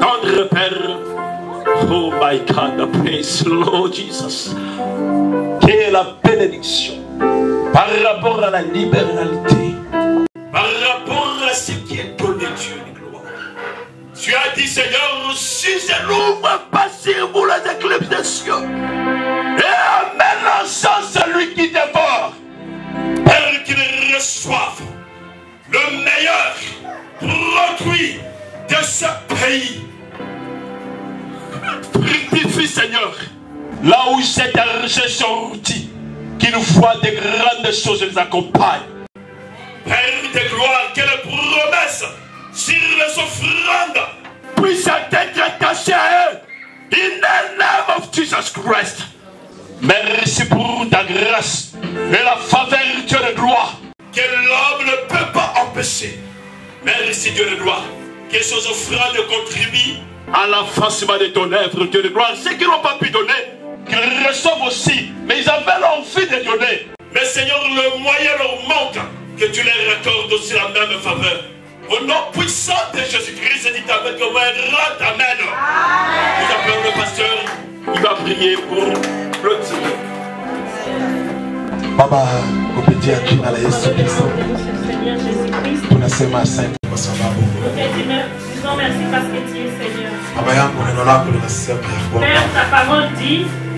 Tendre Père, oh my God, praise Lord Jesus. Quelle est la bénédiction par rapport à la libéralité, par rapport à ce qui est donné Dieu de gloire. Tu as dit Seigneur, si je n'ouvre pas sur vous les éclipses des cieux et amène l'encens celui qui dévore, Père qu'il reçoive le meilleur produit de ce pays. Fructifie Seigneur, là où cet argent sorti, qu'il voit des grandes choses les accompagne. Père de gloire, que les promesses sur les offrandes puissent être attachées à eux. In the name of Jesus Christ. Merci pour ta grâce et la faveur Dieu de gloire que l'homme ne peut pas empêcher. Merci Dieu de gloire. Que ces offrandes contribuent à l'avancement de ton œuvre, Dieu de gloire. Ceux qui n'ont pas pu donner, qu'ils reçoivent aussi, mais ils avaient l'envie de donner. Mais Seigneur, le moyen leur manque. que tu leur accordes aussi la même faveur. Au nom puissant de Jésus-Christ, dit avec le rend amen. Nous appelons le pasteur, il va prier pour clôturer. Baba, kupitia jina la Yesu Kristo tunasema asante kwa sababu Baba yangu neno lako linasema ya kwamba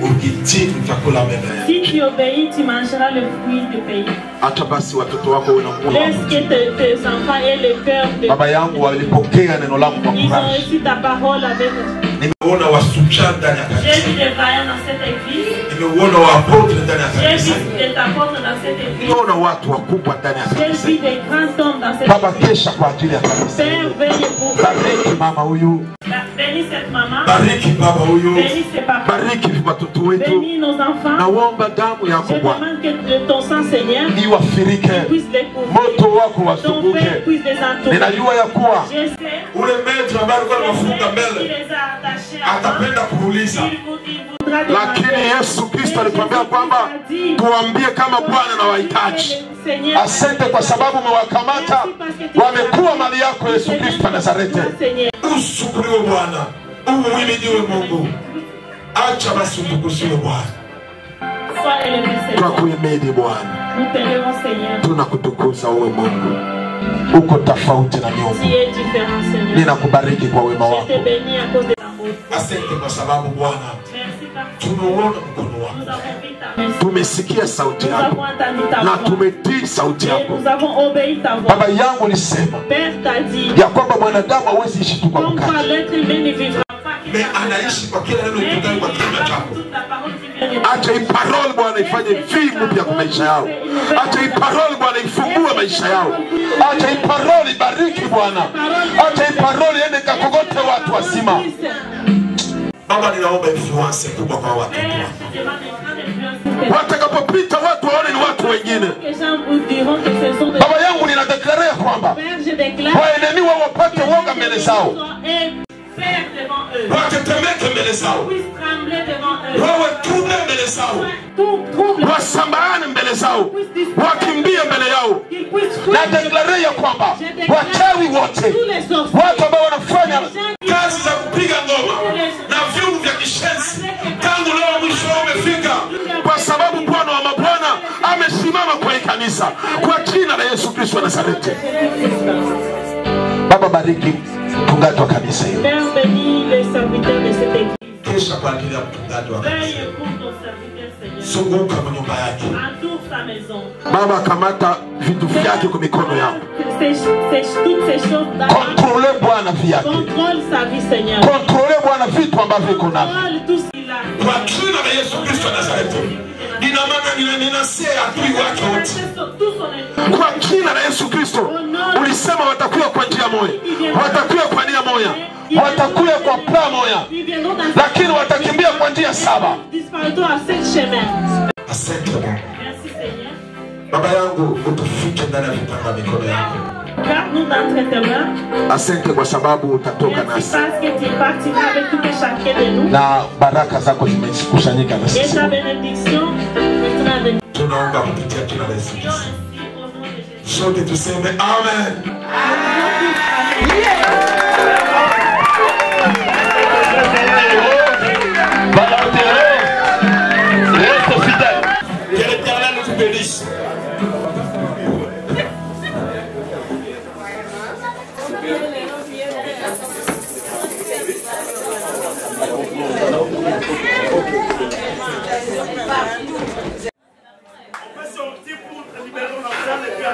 ukitii utakula mema yako. Si tu obéis, tu mangeras le fruit du pays. Hata basi watoto wako wanakuwa Laisse que tes enfants aient le cœur de Baba yangu walipokea neno lako kwa Ils ont furaha. reçu ta parole avec Nimeona wasucha ndani ya J'ai kanisa. vu des vaillants dans cette église. Nimeona waapôtres ndani ya J'ai kanisa. vu des apôtres dans cette église. Nimeona watu wakubwa ndani ya J'ai kanisa. vu des grands hommes dans cette Baba, église. kesha kwa ajili ya kanisa. Père, veille pour Bariki mama huyu. bénis cette maman. Bariki baba huyu. Bénis ses papas. Bariki watoto wetu. Bénis nos enfants. Naomba damu Je yako Bwana demande que de ton sang, Seigneur, iwafirike, puisse les couvrir. moto wako Ton wasubuke. Père puisse les entourer. Ninajua ya kuwa Je sais. ule maître ambaye alikuwa anafunga Il mbele les a attachés à moi. atapenda kuuliza, Il voudra lakini demander. Yesu Kristo alituambia kwamba tuambie kama Bwana na wahitaji. Seigneur, Asante kwa sababu umewakamata, wamekuwa mali yako Yesu Kristo wa Nazareti. Seigneur. Ushukuriwe Bwana, uhimidiwe Mungu. Acha basi utukuziwe Bwana. Sois élevé, Seigneur. Twakuhimidi Bwana, Nous t'élevons, Seigneur. tunakutukuza wewe Mungu. Uko tofauti na Tu miungu. es différent, Seigneur. Ninakubariki kwa wema Je wako. te bénis à cause de l'amour. Asante kwa sababu Bwana Merci parce que tumeuona mkono nous wako, avons vu ta main. tumesikia sauti Nous yako avons entendu ta na voix. tumetii sauti Et yako. nous avons obéi ta voix. Baba yangu ulisema Père t'a dit, ya kwamba mwanadamu hawezi ishi tu kwa comme quoi mkate, l'être humain ne vivra pas qu'il anaishi kwa kila neno litokayo kwa kinywa chako. toute la parole qui vient de Acha hii parole Bwana ifanye vi mpya kwa maisha yao. Acha hii parole Bwana ifungue maisha yao. Acha hii parole ibariki Bwana. Acha hii parole iende kakogote watu wazima. Baba, ninaomba influence kubwa kwa watu. Père, je demande une grande influence. Watakapopita watu waone ni watu wengine. Que les gens vous diront que ce sont des Baba yangu, ninadeklarea kwamba Père, je déclare waenemi wao wapate woga mbele zao, et Père devant eux. watetemeke mbele zao, Puisse trembler devant eux. wawe tume mbele zao, Tout trouble. wasambaane mbele zao, wakimbie mbele yao. Qu'ils puissent fuir. Nadeklarea kwamba wachawi wote, Tous les sorciers. watu ambao wanafanya kazi za kupiga ngoma na viungu vya kishenzi, tangu leo mwisho wao umefika, kwa sababu Bwana wa mabwana amesimama kwa hii kanisa, kwa jina la Yesu Kristo wa Nazareti. Baba, bariki mchungaji wa kanisa hili. Père, bénis les serviteurs de cette église. Kesha kwa ajili ya mchungaji wa kanisa. Veille pour ton serviteur, Seigneur. Zunguka kwa nyumba yake. Entoure sa maison. Baba, kamata vitu vyake kwa mikono yako. Toutes ces choses dans Kontrole Bwana vyake. contrôle sa vie, Seigneur. Kontrole Bwana vitu ambavyo iko navyo. Contrôle tout ce qu'il a. Kwa jina la Yesu Kristo wa Nazareti. Ina maana ninasema adui wake wote. Tout son esprit. Kwa jina la Yesu Kristo. Ulisema watakuwa kwa njia moja. Watakuwa kwa nia moja. Watakuwa kwa plan moja. Ils viendront dans Lakini watakimbia kwa njia saba. disparaîtront à 7 chemins. Asante Bwana. Merci, Seigneur. Baba yangu, utufiche ndani ya vitanga mikono yako. Garde-nous d'entre tes mains. Asante kwa sababu utatoka Merci nasi parce que tu partiras avec tout et chacun de nous. na baraka zako zimekusanyika na Et sisi. ta bénédiction sera venue. Tunaomba kupitia jina la Yesu Kristo. Au nom de Jésus. Sote tuseme amen. Reste fidèle. Que l'Éternel vous bénisse. On peut sortir pour libérer l'enfant et puis